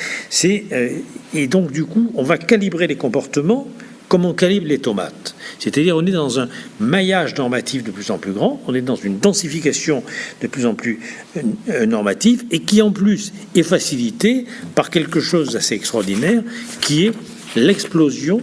Et donc du coup, on va calibrer les comportements comme on calibre les tomates. C'est-à-dire on est dans un maillage normatif de plus en plus grand, on est dans une densification de plus en plus normative, et qui en plus est facilitée par quelque chose d'assez extraordinaire, qui est l'explosion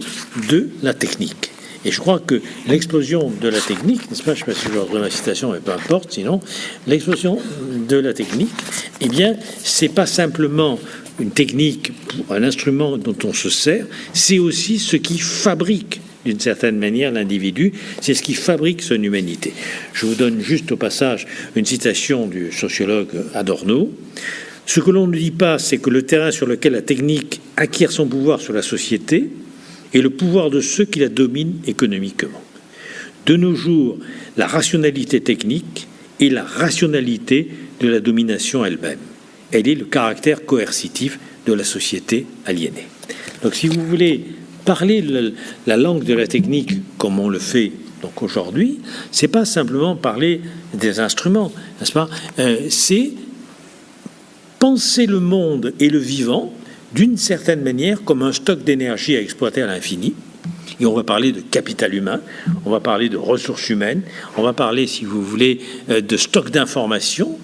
de la technique. Et je crois que l'explosion de la technique, n'est-ce pas, je ne sais pas si je reprends la citation, mais peu importe, sinon, l'explosion de la technique, eh bien, c'est pas simplement une technique, un instrument dont on se sert, c'est aussi ce qui fabrique d'une certaine manière l'individu, c'est ce qui fabrique son humanité. Je vous donne juste au passage une citation du sociologue Adorno. Ce que l'on ne dit pas, c'est que le terrain sur lequel la technique acquiert son pouvoir sur la société est le pouvoir de ceux qui la dominent économiquement. De nos jours, la rationalité technique est la rationalité de la domination elle-même. Elle est le caractère coercitif de la société aliénée. Donc si vous voulez parler la langue de la technique comme on le fait donc aujourd'hui, c'est pas simplement parler des instruments, n'est-ce pas? C'est penser le monde et le vivant d'une certaine manière comme un stock d'énergie à exploiter à l'infini. Et on va parler de capital humain, on va parler de ressources humaines, on va parler, si vous voulez, de stock d'informations.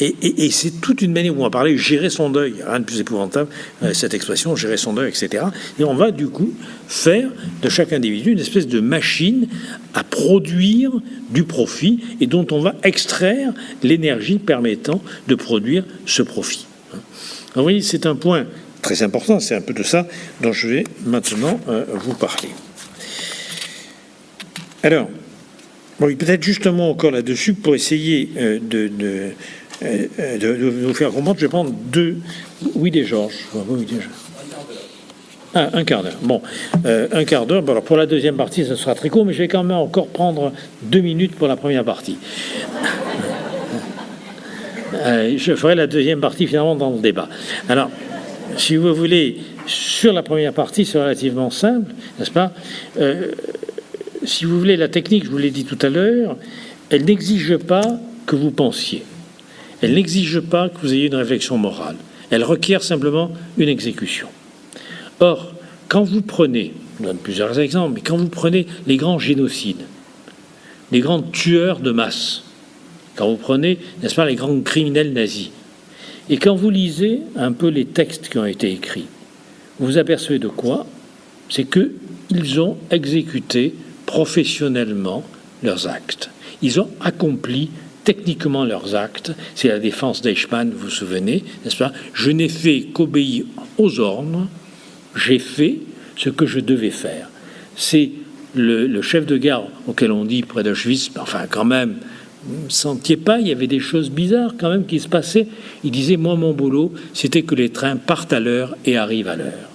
Et c'est toute une manière où on va parler gérer son deuil, rien de plus épouvantable, cette expression, gérer son deuil, etc. Et on va du coup faire de chaque individu une espèce de machine à produire du profit et dont on va extraire l'énergie permettant de produire ce profit. Alors, vous voyez, c'est un point très important, c'est un peu de ça dont je vais maintenant vous parler. Alors, oui, peut-être justement encore là-dessus pour essayer de vous faire comprendre, je vais prendre deux. Oui, des Georges. Ah, un quart d'heure. Bon, un quart d'heure. Bon, alors pour la deuxième partie, ça sera très court, mais je vais quand même encore prendre 2 minutes pour la première partie. Je ferai la deuxième partie finalement dans le débat. Alors, si vous voulez, sur la première partie, c'est relativement simple, n'est-ce pas? Si vous voulez, la technique, je vous l'ai dit tout à l'heure, elle n'exige pas que vous pensiez. Elle n'exige pas que vous ayez une réflexion morale. Elle requiert simplement une exécution. Or, quand vous prenez, je donne plusieurs exemples, mais quand vous prenez les grands génocides, les grands tueurs de masse, quand vous prenez, n'est-ce pas, les grands criminels nazis, et quand vous lisez un peu les textes qui ont été écrits, vous vous apercevez de quoi? C'est qu'ils ont exécuté professionnellement leurs actes. Ils ont accompli techniquement leurs actes. C'est la défense d'Eichmann, vous vous souvenez, n'est-ce pas? Je n'ai fait qu'obéir aux ordres, j'ai fait ce que je devais faire. C'est le chef de gare auquel on dit près d'Auschwitz, enfin quand même, vous ne sentiez pas, il y avait des choses bizarres quand même qui se passaient. Il disait, moi mon boulot, c'était que les trains partent à l'heure et arrivent à l'heure.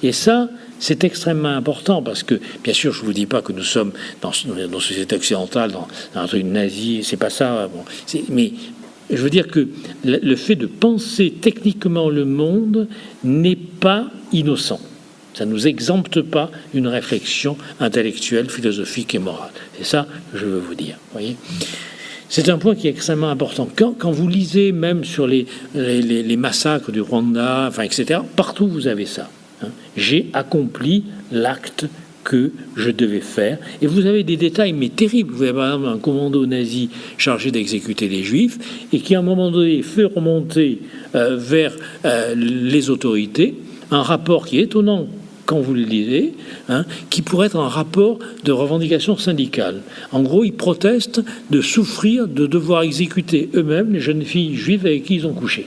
Et ça, c'est extrêmement important parce que, bien sûr, je ne vous dis pas que nous sommes dans une société occidentale, dans un truc nazi, c'est pas ça. Bon, mais je veux dire que le fait de penser techniquement le monde n'est pas innocent. Ça ne nous exempte pas une réflexion intellectuelle, philosophique et morale. C'est ça que je veux vous dire. Voyez ? C'est un point qui est extrêmement important. Quand vous lisez même sur les massacres du Rwanda, enfin, etc., partout vous avez ça. J'ai accompli l'acte que je devais faire. Et vous avez des détails, mais terribles. Vous avez par exemple un commando nazi chargé d'exécuter les Juifs et qui, à un moment donné, fait remonter vers les autorités un rapport qui est étonnant quand vous le lisez, qui pourrait être un rapport de revendication syndicale. En gros, ils protestent de souffrir, de devoir exécuter eux-mêmes les jeunes filles juives avec qui ils ont couché.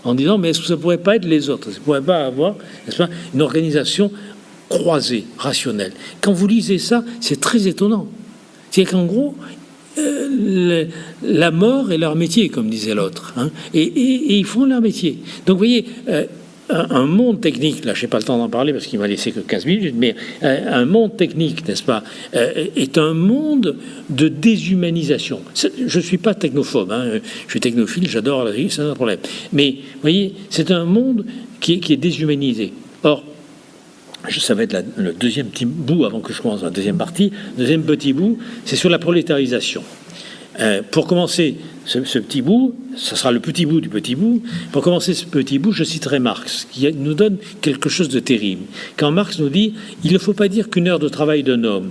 En disant, mais est-ce que ça ne pourrait pas être les autres? Ça ne pourrait pas avoir, n'est-ce pas, une organisation croisée, rationnelle. Quand vous lisez ça, c'est très étonnant. C'est qu'en gros, la mort est leur métier, comme disait l'autre. Et ils font leur métier. Donc, vous voyez, un monde technique, là, je n'ai pas le temps d'en parler parce qu'il m'a laissé que 15 minutes, mais un monde technique, n'est-ce pas, est un monde de déshumanisation. Je ne suis pas technophobe, je suis technophile, j'adore la vie, c'est un problème. Mais, vous voyez, c'est un monde qui est déshumanisé. Or, ça va être le deuxième petit bout avant que je commence la deuxième partie. Le deuxième petit bout, c'est sur la prolétarisation. Pour commencer ce petit bout, ça sera le petit bout du petit bout. Pour commencer ce petit bout, je citerai Marx, qui nous donne quelque chose de terrible. Quand Marx nous dit « Il ne faut pas dire qu'une heure de travail d'un homme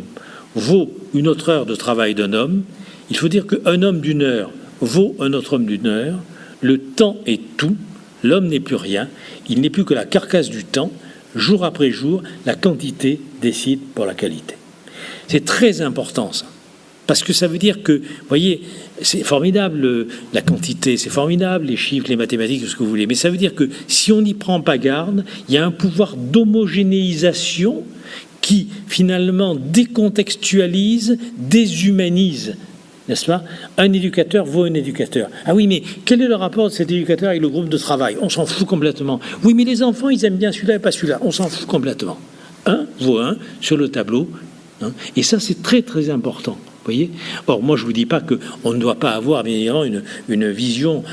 vaut une autre heure de travail d'un homme, il faut dire qu'un homme d'une heure vaut un autre homme d'une heure, le temps est tout, l'homme n'est plus rien, il n'est plus que la carcasse du temps, jour après jour, la quantité décide pour la qualité. » C'est très important, ça. Parce que ça veut dire que, vous voyez, c'est formidable la quantité, c'est formidable les chiffres, les mathématiques, ce que vous voulez, mais ça veut dire que si on n'y prend pas garde, il y a un pouvoir d'homogénéisation qui, finalement, décontextualise, déshumanise. N'est-ce pas? Un éducateur vaut un éducateur. Ah oui, mais quel est le rapport de cet éducateur avec le groupe de travail? On s'en fout complètement. Oui, mais les enfants, ils aiment bien celui-là et pas celui-là. On s'en fout complètement. Un vaut un sur le tableau. Et ça, c'est très, très important. Voyez. Or, moi, je ne vous dis pas qu'on ne doit pas avoir, bien évidemment, une vision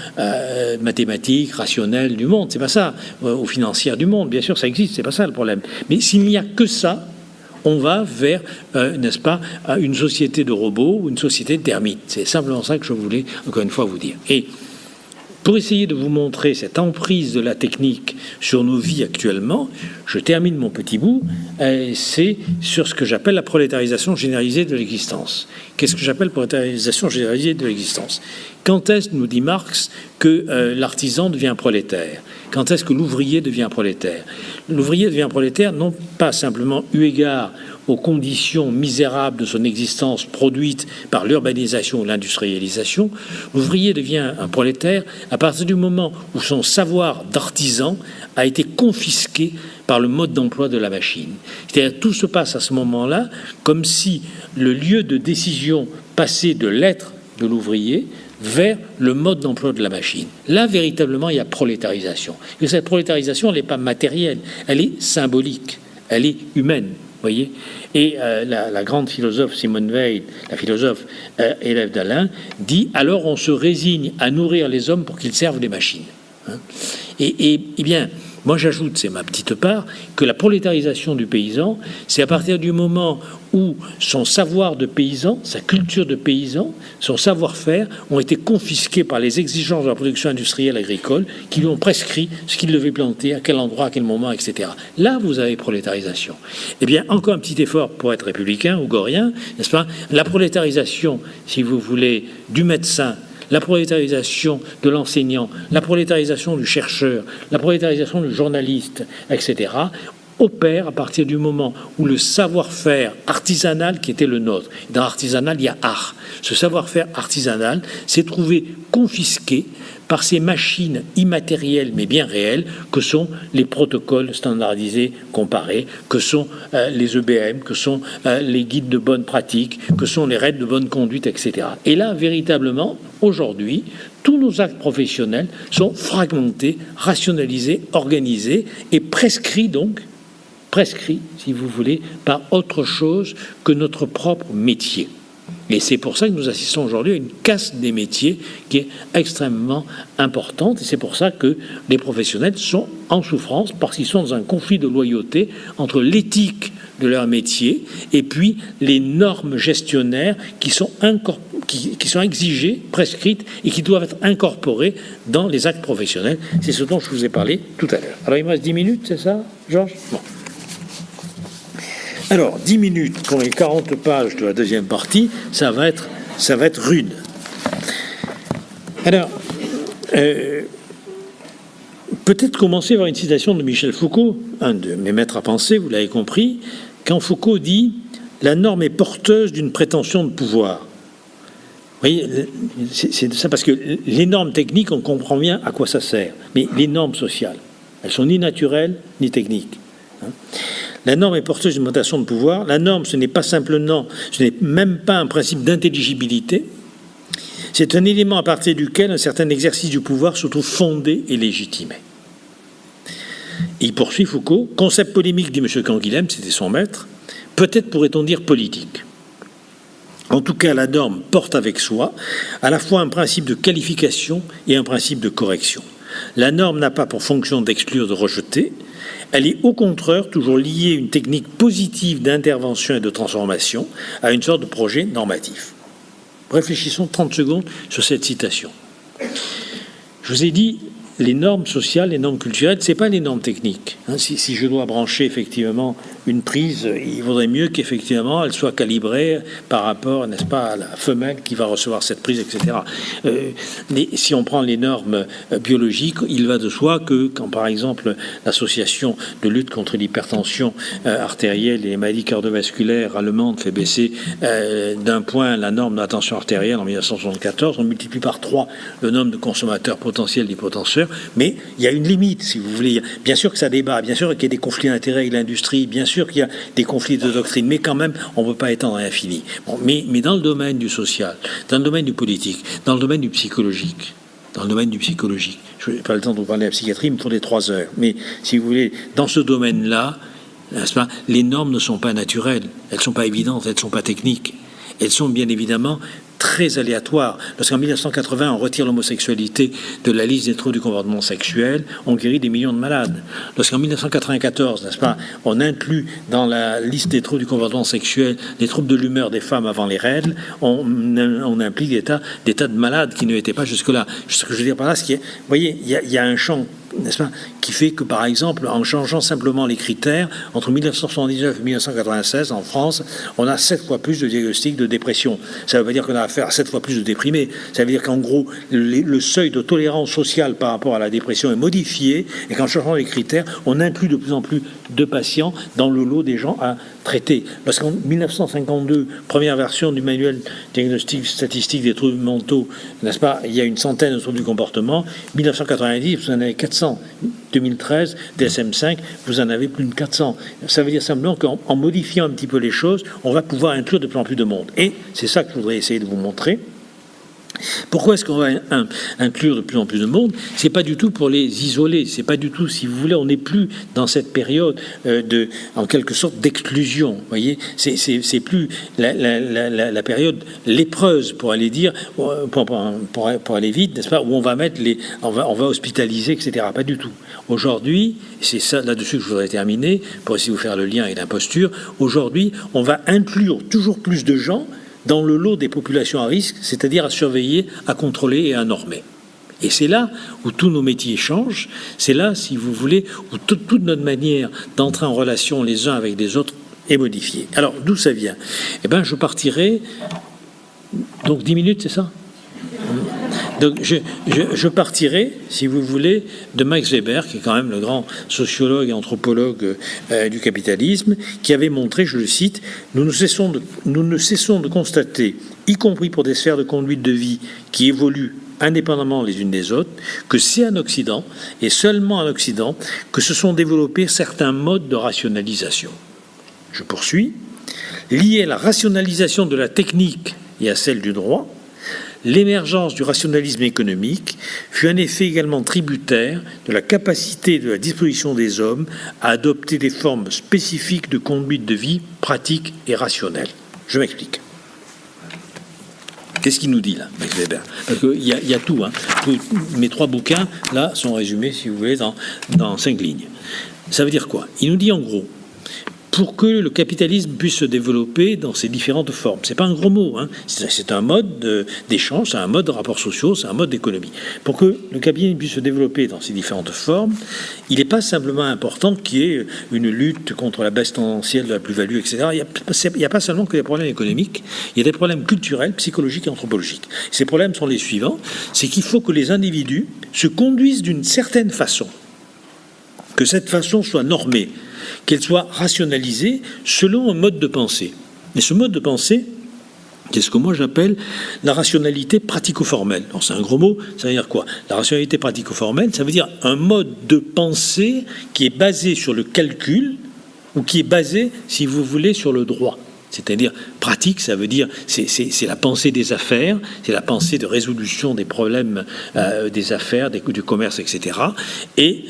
mathématique, rationnelle du monde. C'est pas ça. Ou financière du monde. Bien sûr, ça existe. C'est pas ça le problème. Mais s'il n'y a que ça, on va vers, n'est-ce pas, une société de robots ou une société de termites. C'est simplement ça que je voulais, encore une fois, vous dire. Et pour essayer de vous montrer cette emprise de la technique sur nos vies actuellement, je termine mon petit bout, c'est sur ce que j'appelle la prolétarisation généralisée de l'existence. Qu'est-ce que j'appelle prolétarisation généralisée de l'existence? Quand est-ce, nous dit Marx, que l'artisan devient prolétaire? Quand est-ce que l'ouvrier devient prolétaire? L'ouvrier devient prolétaire non pas simplement eu égard aux conditions misérables de son existence produites par l'urbanisation ou l'industrialisation. L'ouvrier devient un prolétaire à partir du moment où son savoir d'artisan a été confisqué par le mode d'emploi de la machine. C'est-à-dire tout se passe à ce moment-là comme si le lieu de décision passait de l'être de l'ouvrier vers le mode d'emploi de la machine. Là, véritablement, il y a prolétarisation. Et cette prolétarisation, elle n'est pas matérielle, elle est symbolique, elle est humaine. Voyez. Et la grande philosophe Simone Weil, la philosophe élève d'Alain, dit « Alors on se résigne à nourrir les hommes pour qu'ils servent les machines. » Et bien, moi j'ajoute, c'est ma petite part, que la prolétarisation du paysan, c'est à partir du moment où son savoir de paysan, sa culture de paysan, son savoir-faire ont été confisqués par les exigences de la production industrielle agricole qui lui ont prescrit ce qu'il devait planter, à quel endroit, à quel moment, etc. Là, vous avez prolétarisation. Eh bien, encore un petit effort pour être républicain ou gorien, n'est-ce pas? La prolétarisation, si vous voulez, du médecin, la prolétarisation de l'enseignant, la prolétarisation du chercheur, la prolétarisation du journaliste, etc., opère à partir du moment où le savoir-faire artisanal qui était le nôtre, dans l'artisanal, il y a art. Ce savoir-faire artisanal s'est trouvé confisqué par ces machines immatérielles mais bien réelles que sont les protocoles standardisés comparés, que sont les EBM, que sont les guides de bonne pratique, que sont les règles de bonne conduite, etc. Et là, véritablement, aujourd'hui, tous nos actes professionnels sont fragmentés, rationalisés, organisés et prescrits, si vous voulez, par autre chose que notre propre métier. Et c'est pour ça que nous assistons aujourd'hui à une casse des métiers qui est extrêmement importante. Et c'est pour ça que les professionnels sont en souffrance, parce qu'ils sont dans un conflit de loyauté entre l'éthique de leur métier et puis les normes gestionnaires qui sont exigées, prescrites et qui doivent être incorporées dans les actes professionnels. C'est ce dont je vous ai parlé tout à l'heure. Alors il me reste 10 minutes, c'est ça, Georges? Bon. Alors, 10 minutes pour les 40 pages de la deuxième partie, ça va être rude. Alors, peut-être commencer par une citation de Michel Foucault, un de mes maîtres à penser, vous l'avez compris, quand Foucault dit « La norme est porteuse d'une prétention de pouvoir ». Vous voyez, c'est ça, parce que les normes techniques, on comprend bien à quoi ça sert. Mais les normes sociales, elles sont ni naturelles, ni techniques. La norme est porteuse d'une prétention de pouvoir. La norme, ce n'est pas simplement, ce n'est même pas un principe d'intelligibilité. C'est un élément à partir duquel un certain exercice du pouvoir se trouve fondé et légitimé. Et il poursuit Foucault, concept polémique, dit M. Canguilhem, c'était son maître, peut-être pourrait-on dire politique. En tout cas, la norme porte avec soi à la fois un principe de qualification et un principe de correction. La norme n'a pas pour fonction d'exclure, de rejeter. Elle est au contraire toujours liée à une technique positive d'intervention et de transformation, à une sorte de projet normatif. Réfléchissons 30 secondes sur cette citation. Je vous ai dit, les normes sociales, les normes culturelles, ce n'est pas les normes techniques. Si je dois brancher effectivement une prise, il vaudrait mieux qu'effectivement elle soit calibrée par rapport, n'est-ce pas, à la femelle qui va recevoir cette prise, etc. Mais si on prend les normes biologiques, il va de soi que quand, par exemple, l'association de lutte contre l'hypertension artérielle et les maladies cardiovasculaires allemandes fait baisser d'un point la norme de la tension artérielle en 1974, on multiplie par 3 le nombre de consommateurs potentiels d'hypotenseurs. Mais il y a une limite, si vous voulez. Bien sûr que ça débat, bien sûr qu'il y a des conflits d'intérêts avec l'industrie, bien sûr qu'il y a des conflits de doctrine, mais quand même, on ne peut pas étendre à l'infini. Bon, mais dans le domaine du social, dans le domaine du politique, dans le domaine du psychologique, je n'ai pas le temps de vous parler de la psychiatrie, il me faut les 3 heures. Mais si vous voulez, dans ce domaine-là, les normes ne sont pas naturelles, elles ne sont pas évidentes, elles ne sont pas techniques. Elles sont bien évidemment très aléatoires. Lorsqu'en 1980, on retire l'homosexualité de la liste des troubles du comportement sexuel, on guérit des millions de malades. Lorsqu'en 1994, n'est-ce pas, on inclut dans la liste des troubles du comportement sexuel les troubles de l'humeur des femmes avant les règles, on implique des tas de malades qui ne l'étaient pas jusque-là. Ce que je veux dire par là, c'est qu'il y a, vous voyez, il y a un champ, n'est-ce pas, qui fait que, par exemple, en changeant simplement les critères, entre 1979 et 1996, en France, on a 7 fois plus de diagnostics de dépression. Ça ne veut pas dire qu'on a affaire à 7 fois plus de déprimés. Ça veut dire qu'en gros, le seuil de tolérance sociale par rapport à la dépression est modifié et qu'en changeant les critères, on inclut de plus en plus de patients dans le lot des gens à traiter. Parce qu'en 1952, première version du manuel diagnostic statistique des troubles mentaux, n'est-ce pas, il y a une centaine de troubles du comportement. 1990, vous en avez 400. 2013, DSM-5, vous en avez plus de 400. Ça veut dire simplement qu'en modifiant un petit peu les choses, on va pouvoir inclure de plus en plus de monde. Et c'est ça que je voudrais essayer de vous montrer. Pourquoi est-ce qu'on va inclure de plus en plus de monde? C'est pas du tout pour les isoler, c'est pas du tout, si vous voulez, on n'est plus dans cette période en quelque sorte d'exclusion. Vous voyez, c'est plus la période lépreuse, pour aller dire, pour aller vite, n'est-ce pas, où on va mettre on va hospitaliser, etc. Pas du tout. Aujourd'hui, c'est ça là-dessus que je voudrais terminer pour essayer de vous faire le lien avec l'imposture. Aujourd'hui, on va inclure toujours plus de gens dans le lot des populations à risque, c'est-à-dire à surveiller, à contrôler et à normer. Et c'est là où tous nos métiers changent, c'est là, si vous voulez, où toute notre manière d'entrer en relation les uns avec les autres est modifiée. Alors, d'où ça vient? Eh bien, je partirai... Donc, 10 minutes, c'est ça? Donc, je partirai, si vous voulez, de Max Weber, qui est quand même le grand sociologue et anthropologue du capitalisme, qui avait montré, je le cite, « Nous ne cessons de constater, y compris pour des sphères de conduite de vie qui évoluent indépendamment les unes des autres, que c'est en Occident, et seulement en Occident, que se sont développés certains modes de rationalisation. » Je poursuis. « Lié à la rationalisation de la technique et à celle du droit, l'émergence du rationalisme économique fut en effet également tributaire de la capacité et de la disposition des hommes à adopter des formes spécifiques de conduite de vie pratiques et rationnelles. » Je m'explique. Qu'est-ce qu'il nous dit là, Max Weber? Parce qu'il y a tout, hein. Mes 3 bouquins, là, sont résumés, si vous voulez, dans 5 lignes. Ça veut dire quoi? Il nous dit en gros, pour que le capitalisme puisse se développer dans ses différentes formes. C'est pas un gros mot, hein. C'est un mode d'échange, c'est un mode de rapports sociaux, c'est un mode d'économie. Pour que le capitalisme puisse se développer dans ses différentes formes, il n'est pas simplement important qu'il y ait une lutte contre la baisse tendancielle de la plus-value, etc. Il n'y a pas seulement que des problèmes économiques, il y a des problèmes culturels, psychologiques et anthropologiques. Ces problèmes sont les suivants, c'est qu'il faut que les individus se conduisent d'une certaine façon, que cette façon soit normée, qu'elle soit rationalisée selon un mode de pensée. Et ce mode de pensée, c'est ce que moi j'appelle la rationalité pratico-formelle. Alors c'est un gros mot, ça veut dire quoi? La rationalité pratico-formelle, ça veut dire un mode de pensée qui est basé sur le calcul ou qui est basé, si vous voulez, sur le droit. C'est-à-dire pratique, ça veut dire c'est la pensée des affaires, c'est la pensée de résolution des problèmes des affaires, du commerce, etc. Et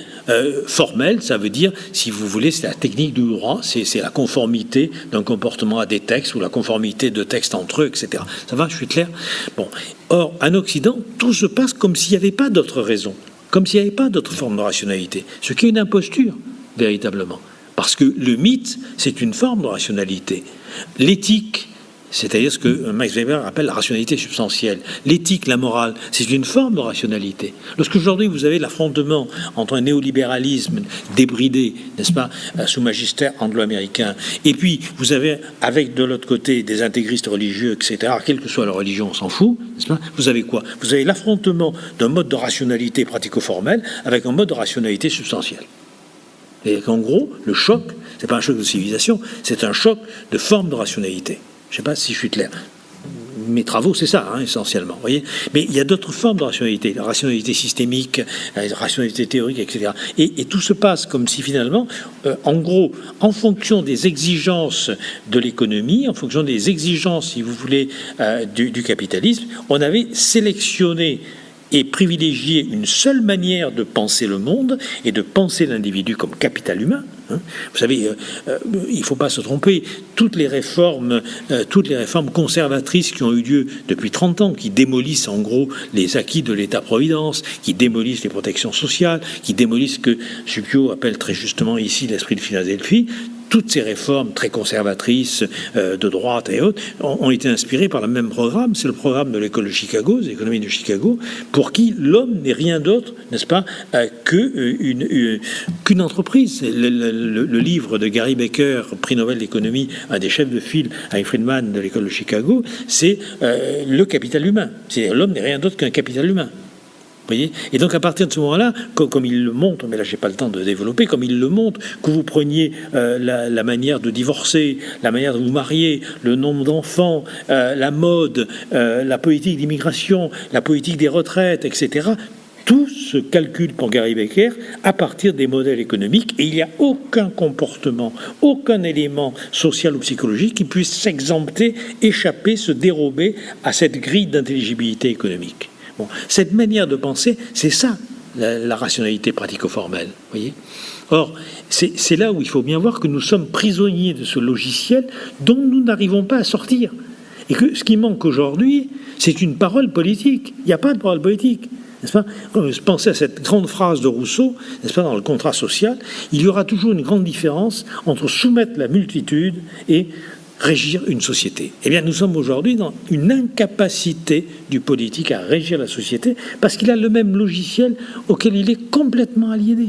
formel, ça veut dire, si vous voulez, c'est la technique du droit, c'est la conformité d'un comportement à des textes ou la conformité de textes entre eux, etc. Ça va, je suis clair? Bon. Or, en Occident, tout se passe comme s'il n'y avait pas d'autre raison, comme s'il n'y avait pas d'autre forme de rationalité, ce qui est une imposture, véritablement. Parce que le mythe, c'est une forme de rationalité. L'éthique, c'est-à-dire ce que Max Weber appelle la rationalité substantielle. L'éthique, la morale, c'est une forme de rationalité. Lorsqu'aujourd'hui vous avez l'affrontement entre un néolibéralisme débridé, n'est-ce pas, sous magistère anglo-américain, et puis vous avez avec de l'autre côté des intégristes religieux, etc., quelle que soit leur religion, on s'en fout, n'est-ce pas, vous avez quoi? Vous avez l'affrontement d'un mode de rationalité pratico-formelle avec un mode de rationalité substantielle. Et qu'en gros, le choc, c'est pas un choc de civilisation, c'est un choc de forme de rationalité. Je ne sais pas si je suis clair. Mes travaux, c'est ça, hein, essentiellement. Voyez. Mais il y a d'autres formes de rationalité, la rationalité systémique, la rationalité théorique, etc. Et tout se passe comme si finalement, en gros, en fonction des exigences de l'économie, en fonction des exigences, si vous voulez, du capitalisme, on avait sélectionné et privilégier une seule manière de penser le monde et de penser l'individu comme capital humain. Vous savez, il ne faut pas se tromper, toutes les réformes conservatrices qui ont eu lieu depuis 30 ans, qui démolissent en gros les acquis de l'État-providence, qui démolissent les protections sociales, qui démolissent ce que Suppiot appelle très justement ici l'esprit de Philadelphie, toutes ces réformes très conservatrices de droite et autres ont été inspirées par le même programme. C'est le programme de l'école de Chicago, des économies de Chicago, pour qui l'homme n'est rien d'autre, n'est-ce pas, qu'une entreprise. Le livre de Gary Becker, prix Nobel d'économie, un des chefs de file avec Friedman de l'école de Chicago, c'est le capital humain. L'homme n'est rien d'autre qu'un capital humain. Voyez. Et donc à partir de ce moment-là, comme il le montre, mais là j'ai pas le temps de développer, comme il le montre, que vous preniez la manière de divorcer, la manière de vous marier, le nombre d'enfants, la mode, la politique d'immigration, la politique des retraites, etc., tout se calcule pour Gary Becker à partir des modèles économiques et il n'y a aucun comportement, aucun élément social ou psychologique qui puisse s'exempter, échapper, se dérober à cette grille d'intelligibilité économique. Bon, cette manière de penser, c'est ça, la rationalité pratico-formelle. Voyez. Or, c'est là où il faut bien voir que nous sommes prisonniers de ce logiciel dont nous n'arrivons pas à sortir. Et que ce qui manque aujourd'hui, c'est une parole politique. Il n'y a pas de parole politique. N'est-ce pas? Pensez à cette grande phrase de Rousseau, n'est-ce pas, dans le contrat social, il y aura toujours une grande différence entre soumettre la multitude et régir une société. Eh bien, nous sommes aujourd'hui dans une incapacité du politique à régir la société parce qu'il a le même logiciel auquel il est complètement aliéné.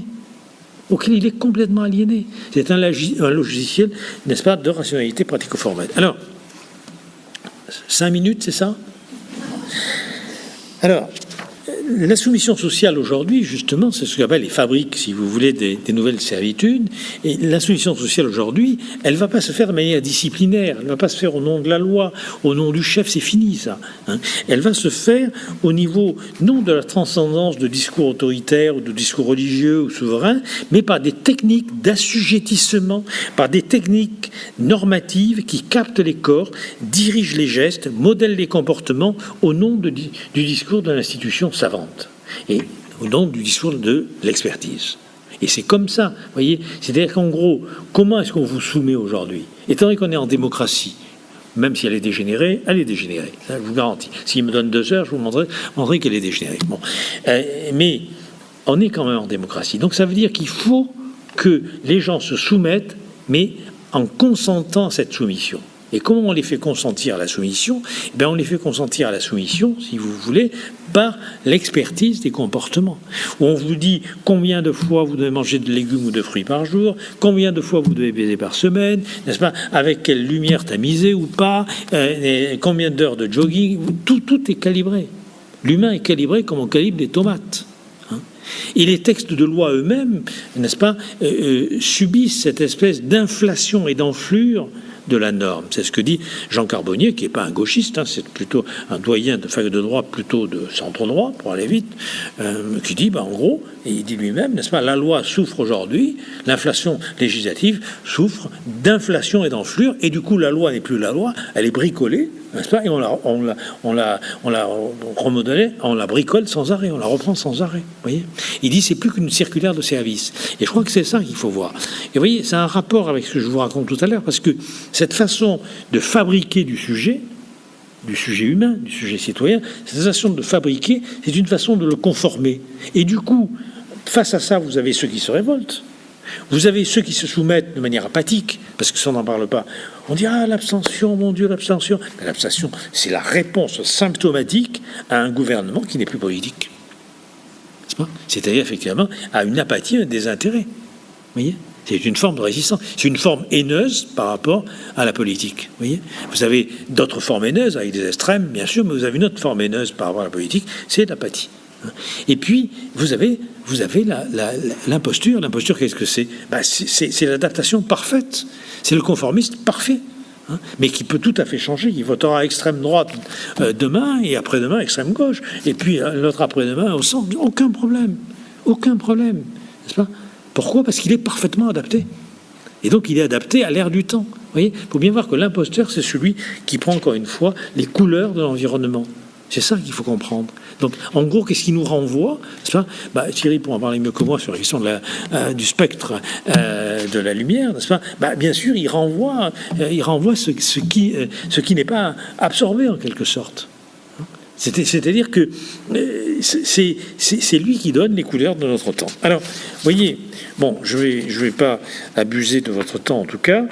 C'est un logiciel, n'est-ce pas, de rationalité pratico-formelle. Alors, 5 minutes, c'est ça? Alors, la soumission sociale aujourd'hui, justement, c'est ce qu'on appelle les fabriques, si vous voulez, des nouvelles servitudes. Et la soumission sociale aujourd'hui, elle ne va pas se faire de manière disciplinaire, elle ne va pas se faire au nom de la loi, au nom du chef, c'est fini ça. Elle va se faire au niveau, non de la transcendance de discours autoritaires ou de discours religieux ou souverains, mais par des techniques d'assujettissement, par des techniques normatives qui captent les corps, dirigent les gestes, modèlent les comportements au nom du discours de l'institution savante. Et au nom du discours de l'expertise. Et c'est comme ça, vous voyez. C'est-à-dire qu'en gros, comment est-ce qu'on vous soumet aujourd'hui? Étant donné qu'on est en démocratie, même si elle est dégénérée, ça, je vous garantis. S'il me donne 2 heures, je vous montrerai qu'elle est dégénérée. Bon. Mais on est quand même en démocratie. Donc ça veut dire qu'il faut que les gens se soumettent, mais en consentant à cette soumission. Et comment on les fait consentir à la soumission ? On les fait consentir à la soumission, si vous voulez, par l'expertise des comportements. Où on vous dit combien de fois vous devez manger de légumes ou de fruits par jour, combien de fois vous devez baiser par semaine, n'est-ce pas ? Avec quelle lumière tamisée ou pas, combien d'heures de jogging, tout est calibré. L'humain est calibré comme on calibre des tomates. Et les textes de loi eux-mêmes, n'est-ce pas, subissent cette espèce d'inflation et d'enflure de la norme. C'est ce que dit Jean Carbonnier, qui n'est pas un gauchiste, c'est plutôt un doyen de fac de droit, plutôt de centre-droit, pour aller vite, qui dit, en gros, et il dit lui-même, n'est-ce pas, la loi souffre aujourd'hui, l'inflation législative souffre d'inflation et d'enflure, et du coup, la loi n'est plus la loi, elle est bricolée, n'est-ce pas, et on la remodelée, on la bricole sans arrêt, on la reprend sans arrêt, voyez. Il dit, c'est plus qu'une circulaire de service. Et je crois que c'est ça qu'il faut voir. Et vous voyez, c'est un rapport avec ce que je vous raconte tout à l'heure, parce que cette façon de fabriquer du sujet humain, du sujet citoyen, cette façon de fabriquer, c'est une façon de le conformer. Et du coup, face à ça, vous avez ceux qui se révoltent, vous avez ceux qui se soumettent de manière apathique, parce que ça, on n'en parle pas. On dit, l'abstention, mon Dieu, l'abstention. Mais l'abstention, c'est la réponse symptomatique à un gouvernement qui n'est plus politique. C'est-à-dire, effectivement, à une apathie, un désintérêt. Vous voyez ? C'est une forme de résistance. C'est une forme haineuse par rapport à la politique. Vous voyez ? Vous avez d'autres formes haineuses, avec des extrêmes, bien sûr, mais vous avez une autre forme haineuse par rapport à la politique, c'est l'apathie. Et puis, vous avez l'imposture. L'imposture, qu'est-ce que c'est ? C'est l'adaptation parfaite. C'est le conformisme parfait. Mais qui peut tout à fait changer. Il votera extrême droite demain et après-demain extrême gauche. Et puis l'autre après-demain au centre. Aucun problème. Aucun problème. N'est-ce pas ? Pourquoi ? Parce qu'il est parfaitement adapté. Et donc il est adapté à l'ère du temps. Vous voyez ? Il faut bien voir que l'imposteur, c'est celui qui prend encore une fois les couleurs de l'environnement. C'est ça qu'il faut comprendre. Donc, en gros, qu'est-ce qui nous renvoie ? Thierry pourra en parler mieux que moi sur la question du spectre de la lumière, n'est-ce pas ? Bien sûr, il renvoie ce qui n'est pas absorbé en quelque sorte. C'est-à-dire que c'est lui qui donne les couleurs de notre temps. Alors, voyez, je vais pas abuser de votre temps en tout cas.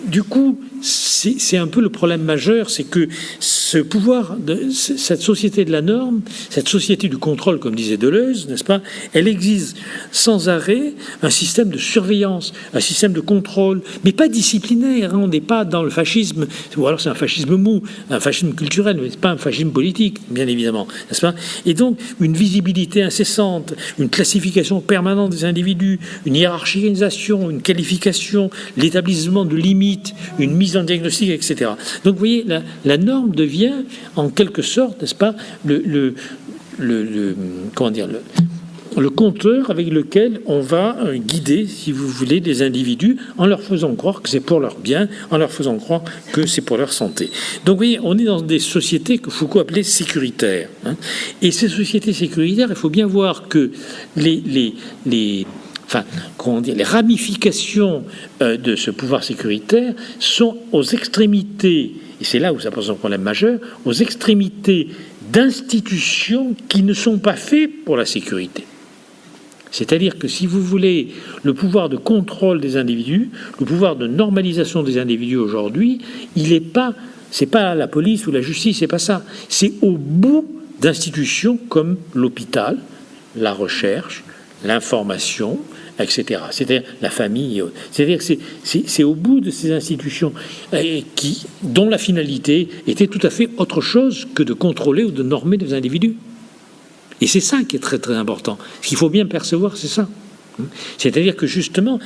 Du coup, c'est un peu le problème majeur, c'est que ce pouvoir, cette société de la norme, cette société du contrôle, comme disait Deleuze, n'est-ce pas, elle exige sans arrêt un système de surveillance, un système de contrôle, mais pas disciplinaire. On n'est pas dans le fascisme, ou alors c'est un fascisme mou, un fascisme culturel, mais c'est pas un fascisme politique, bien évidemment, n'est-ce pas ? Et donc, une visibilité incessante, une classification permanente des individus, une hiérarchisation, une qualification, l'établissement de limites, une mise en diagnostic, etc. Donc, vous voyez, la norme devient, en quelque sorte, n'est-ce pas, le compteur avec lequel on va guider, si vous voulez, des individus en leur faisant croire que c'est pour leur bien, en leur faisant croire que c'est pour leur santé. Donc, vous voyez, on est dans des sociétés que Foucault appelait sécuritaires. Et ces sociétés sécuritaires, il faut bien voir que les ramifications de ce pouvoir sécuritaire sont aux extrémités, et c'est là où ça pose un problème majeur, aux extrémités d'institutions qui ne sont pas faites pour la sécurité. C'est-à-dire que, si vous voulez, le pouvoir de contrôle des individus, le pouvoir de normalisation des individus aujourd'hui, c'est pas la police ou la justice, c'est pas ça. C'est au bout d'institutions comme l'hôpital, la recherche, l'information, etc. C'est-à-dire la famille. C'est-à-dire que c'est au bout de ces institutions dont la finalité était tout à fait autre chose que de contrôler ou de normer des individus. Et c'est ça qui est très très important. Ce qu'il faut bien percevoir, c'est ça. C'est-à-dire que justement,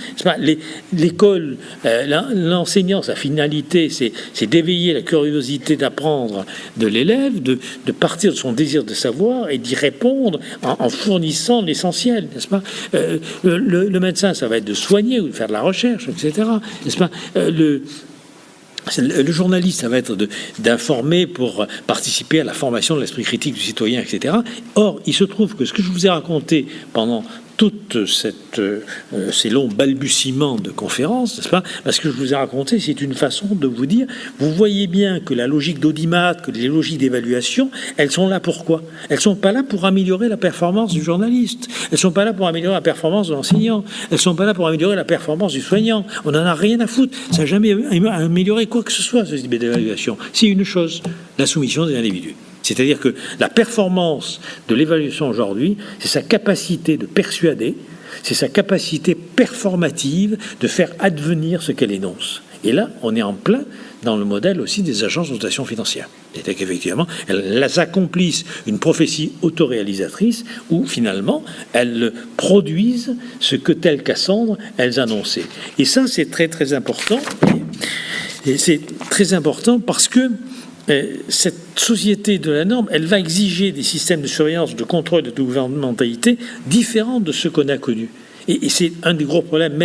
l'école, l'enseignant, sa finalité, c'est d'éveiller la curiosité d'apprendre de l'élève, de partir de son désir de savoir et d'y répondre en fournissant l'essentiel, n'est-ce pas ? Le médecin, ça va être de soigner ou de faire de la recherche, etc. N'est-ce pas ? Le journaliste, ça va être d'informer pour participer à la formation de l'esprit critique du citoyen, etc. Or, il se trouve que ce que je vous ai raconté pendant toutes ces longs balbutiements de conférences, n'est-ce pas? Parce que je vous ai raconté, c'est une façon de vous dire, vous voyez bien que la logique d'audimat, que les logiques d'évaluation, elles sont là pour quoi? Elles ne sont pas là pour améliorer la performance du journaliste. Elles ne sont pas là pour améliorer la performance de l'enseignant. Elles ne sont pas là pour améliorer la performance du soignant. On n'en a rien à foutre. Ça n'a jamais amélioré quoi que ce soit, ce type d'évaluation. C'est une chose, la soumission des individus. C'est-à-dire que la performance de l'évaluation aujourd'hui, c'est sa capacité de persuader, c'est sa capacité performative de faire advenir ce qu'elle énonce. Et là, on est en plein dans le modèle aussi des agences de notation financière. C'est-à-dire qu'effectivement, elles accomplissent une prophétie autoréalisatrice où finalement, elles produisent ce que, tel Cassandre, elles annonçaient. Et ça, c'est très très important. Et c'est très important parce que cette société de la norme, elle va exiger des systèmes de surveillance, de contrôle, de gouvernementalité différents de ceux qu'on a connus. Et c'est un des gros problèmes,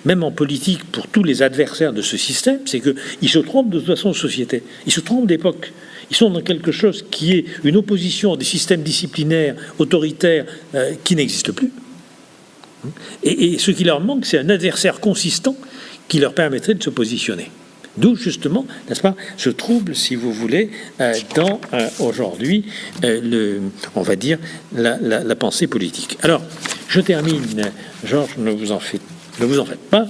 même en politique, pour tous les adversaires de ce système, c'est qu'ils se trompent de toute façon de société. Ils se trompent d'époque. Ils sont dans quelque chose qui est une opposition à des systèmes disciplinaires, autoritaires, qui n'existent plus. Et ce qui leur manque, c'est un adversaire consistant qui leur permettrait de se positionner. D'où justement, n'est-ce pas, ce trouble, si vous voulez, dans aujourd'hui, on va dire, la pensée politique. Alors, je termine, Georges, ne vous en faites pas.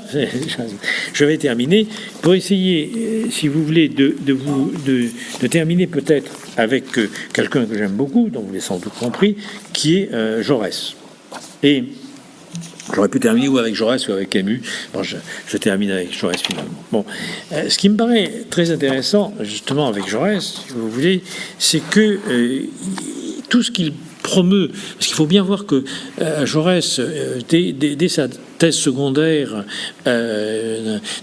Je vais terminer pour essayer, si vous voulez, de terminer peut-être avec quelqu'un que j'aime beaucoup, dont vous l'avez sans doute compris, qui est Jaurès. Et j'aurais pu terminer ou avec Jaurès ou avec Camus. Bon, je termine avec Jaurès finalement. Bon, ce qui me paraît très intéressant, justement, avec Jaurès, si vous voulez, c'est que tout ce qu'il promeut, parce qu'il faut bien voir que Jaurès, dès sa thèse secondaire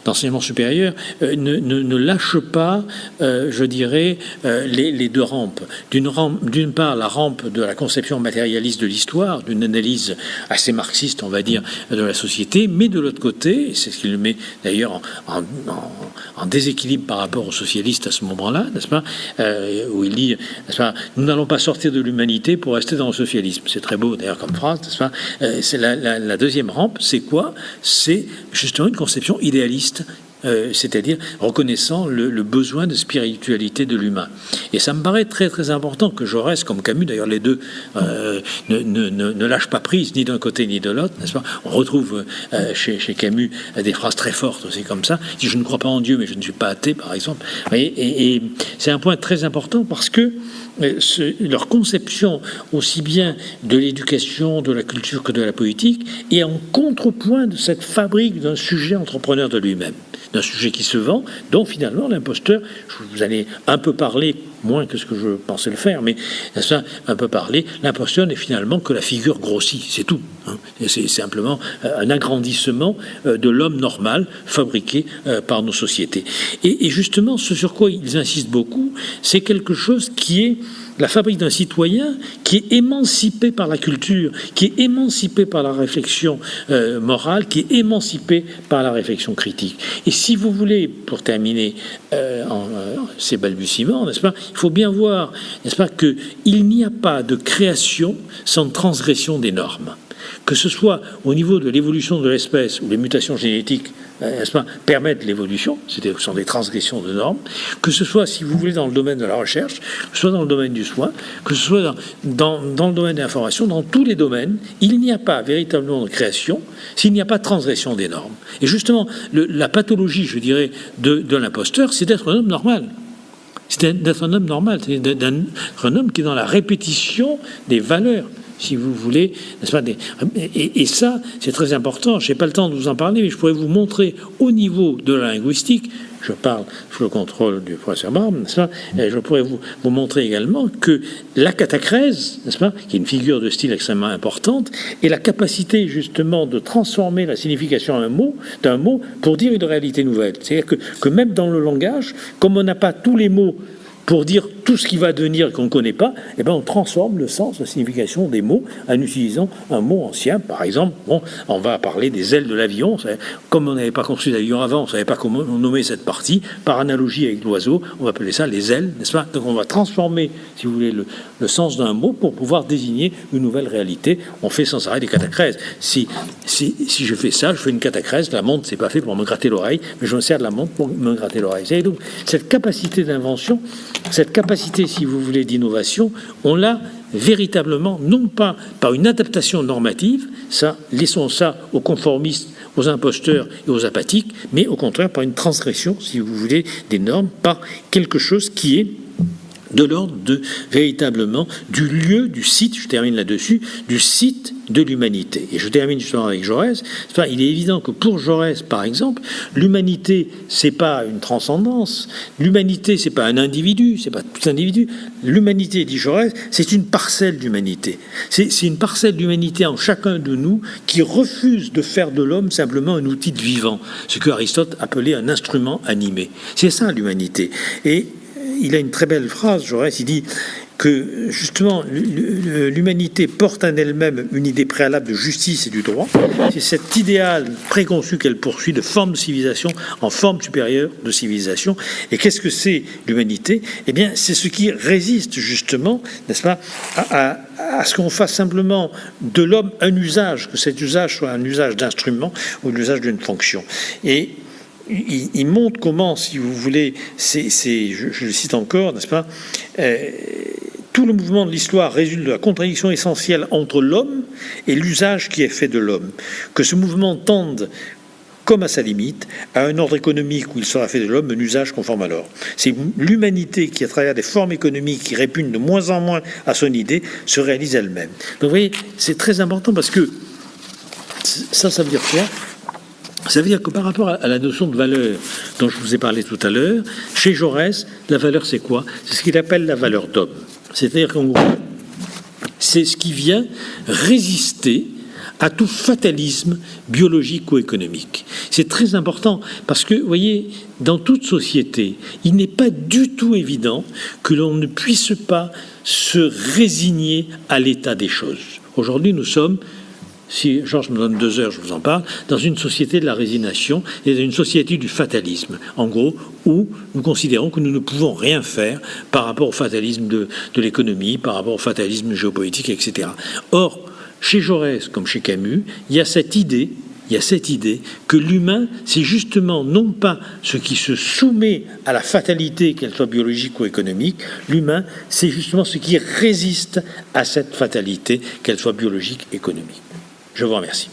d'enseignement supérieur, ne lâche pas, je dirais, les deux rampes. D'une part, la rampe de la conception matérialiste de l'histoire, d'une analyse assez marxiste, on va dire, de la société, mais de l'autre côté, c'est ce qui le met d'ailleurs en déséquilibre par rapport aux socialistes à ce moment-là, n'est-ce pas, où il dit, n'est-ce pas, nous n'allons pas sortir de l'humanité pour rester dans le socialisme. C'est très beau d'ailleurs comme phrase, n'est-ce pas. C'est la deuxième rampe, c'est quoi? C'est justement une conception idéaliste, c'est-à-dire reconnaissant le besoin de spiritualité de l'humain. Et ça me paraît très très important que Jaurès, comme Camus, d'ailleurs les deux, ne lâchent pas prise ni d'un côté ni de l'autre, n'est-ce pas? On retrouve chez Camus des phrases très fortes aussi comme ça. Si je ne crois pas en Dieu, mais je ne suis pas athée, par exemple. Et c'est un point très important parce que leur conception aussi bien de l'éducation, de la culture que de la politique est en contrepoint de cette fabrique d'un sujet entrepreneur de lui-même, d'un sujet qui se vend, dont finalement l'imposteur, vous allez un peu parler, moins que ce que je pensais le faire, mais ça, un peu parler, l'imposteur n'est finalement que la figure grossie, c'est tout. Et c'est simplement un agrandissement de l'homme normal fabriqué par nos sociétés. Et justement, ce sur quoi ils insistent beaucoup, c'est quelque chose qui est la fabrique d'un citoyen qui est émancipé par la culture, qui est émancipé par la réflexion morale, qui est émancipé par la réflexion critique. Et si vous voulez, pour terminer ces balbutiements, n'est-ce pas, il faut bien voir, n'est-ce pas, qu'il n'y a pas de création sans transgression des normes. Que ce soit au niveau de l'évolution de l'espèce ou les mutations génétiques, n'est-ce pas, permettent l'évolution, ce sont des transgressions de normes, que ce soit, si vous voulez, dans le domaine de la recherche, que ce soit dans le domaine du soin, que ce soit dans le domaine de l'information, dans tous les domaines, il n'y a pas véritablement de création s'il n'y a pas de transgression des normes. Et justement, la pathologie, je dirais, de l'imposteur, c'est d'être un homme normal. C'est d'être un homme normal, c'est d'être un homme qui est dans la répétition des valeurs, si vous voulez, n'est-ce pas, et ça, c'est très important. Je n'ai pas le temps de vous en parler, mais je pourrais vous montrer au niveau de la linguistique, je parle sous le contrôle du professeur Barbe, n'est-ce pas, je pourrais vous montrer également que la catacrèse, n'est-ce pas, qui est une figure de style extrêmement importante, et la capacité justement de transformer la signification d'un mot pour dire une réalité nouvelle. C'est-à-dire que même dans le langage, comme on n'a pas tous les mots pour dire tout ce qui va devenir qu'on ne connaît pas, eh ben on transforme le sens, la signification des mots en utilisant un mot ancien. Par exemple, bon, on va parler des ailes de l'avion. Comme on n'avait pas construit d'avion avant, on ne savait pas comment nommer cette partie. Par analogie avec l'oiseau, on va appeler ça les ailes, n'est-ce pas? Donc on va transformer, si vous voulez, le sens d'un mot pour pouvoir désigner une nouvelle réalité. On fait sans arrêt des catachrèses. Si je fais ça, je fais une catachrèse, la montre, c'est pas fait pour me gratter l'oreille, mais je me sers de la montre pour me gratter l'oreille. Et donc, cette capacité d'invention, cette capacité, si vous voulez, d'innovation, on l'a véritablement, non pas par une adaptation normative, ça, laissons ça aux conformistes, aux imposteurs et aux apathiques, mais au contraire par une transgression, si vous voulez, des normes, par quelque chose qui est de l'ordre de, véritablement, du lieu, du site, je termine là-dessus, du site de l'humanité. Et je termine justement avec Jaurès. Il est évident que pour Jaurès, par exemple, l'humanité, c'est pas une transcendance, l'humanité, c'est pas un individu, c'est pas tout individu. L'humanité, dit Jaurès, c'est une parcelle d'humanité. C'est une parcelle d'humanité en chacun de nous qui refuse de faire de l'homme simplement un outil de vivant, ce que Aristote appelait un instrument animé. C'est ça l'humanité. Et il a une très belle phrase, Jaurès, il dit que justement l'humanité porte en elle-même une idée préalable de justice et du droit. C'est cet idéal préconçu qu'elle poursuit de forme de civilisation en forme supérieure de civilisation. Et qu'est-ce que c'est l'humanité? Eh bien, c'est ce qui résiste justement, n'est-ce pas, à ce qu'on fasse simplement de l'homme un usage, que cet usage soit un usage d'instrument ou l'usage d'une fonction. Et il montre comment, si vous voulez, je le cite encore, n'est-ce pas, tout le mouvement de l'histoire résulte de la contradiction essentielle entre l'homme et l'usage qui est fait de l'homme. Que ce mouvement tende, comme à sa limite, à un ordre économique où il sera fait de l'homme un usage conforme à l'ordre. C'est l'humanité qui, à travers des formes économiques qui répugnent de moins en moins à son idée, se réalise elle-même. Donc vous voyez, c'est très important parce que ça veut dire quoi? Ça veut dire que par rapport à la notion de valeur dont je vous ai parlé tout à l'heure, chez Jaurès, la valeur c'est quoi? C'est ce qu'il appelle la valeur d'homme. C'est-à-dire qu'en gros, c'est ce qui vient résister à tout fatalisme biologique ou économique. C'est très important parce que, vous voyez, dans toute société, il n'est pas du tout évident que l'on ne puisse pas se résigner à l'état des choses. Aujourd'hui, nous sommes, si Georges me donne 2 heures, je vous en parle, dans une société de la résignation et dans une société du fatalisme, en gros, où nous considérons que nous ne pouvons rien faire par rapport au fatalisme de l'économie, par rapport au fatalisme géopolitique, etc. Or, chez Jaurès, comme chez Camus, il y a cette idée que l'humain, c'est justement non pas ce qui se soumet à la fatalité, qu'elle soit biologique ou économique, l'humain, c'est justement ce qui résiste à cette fatalité, qu'elle soit biologique ou économique. Je vous remercie.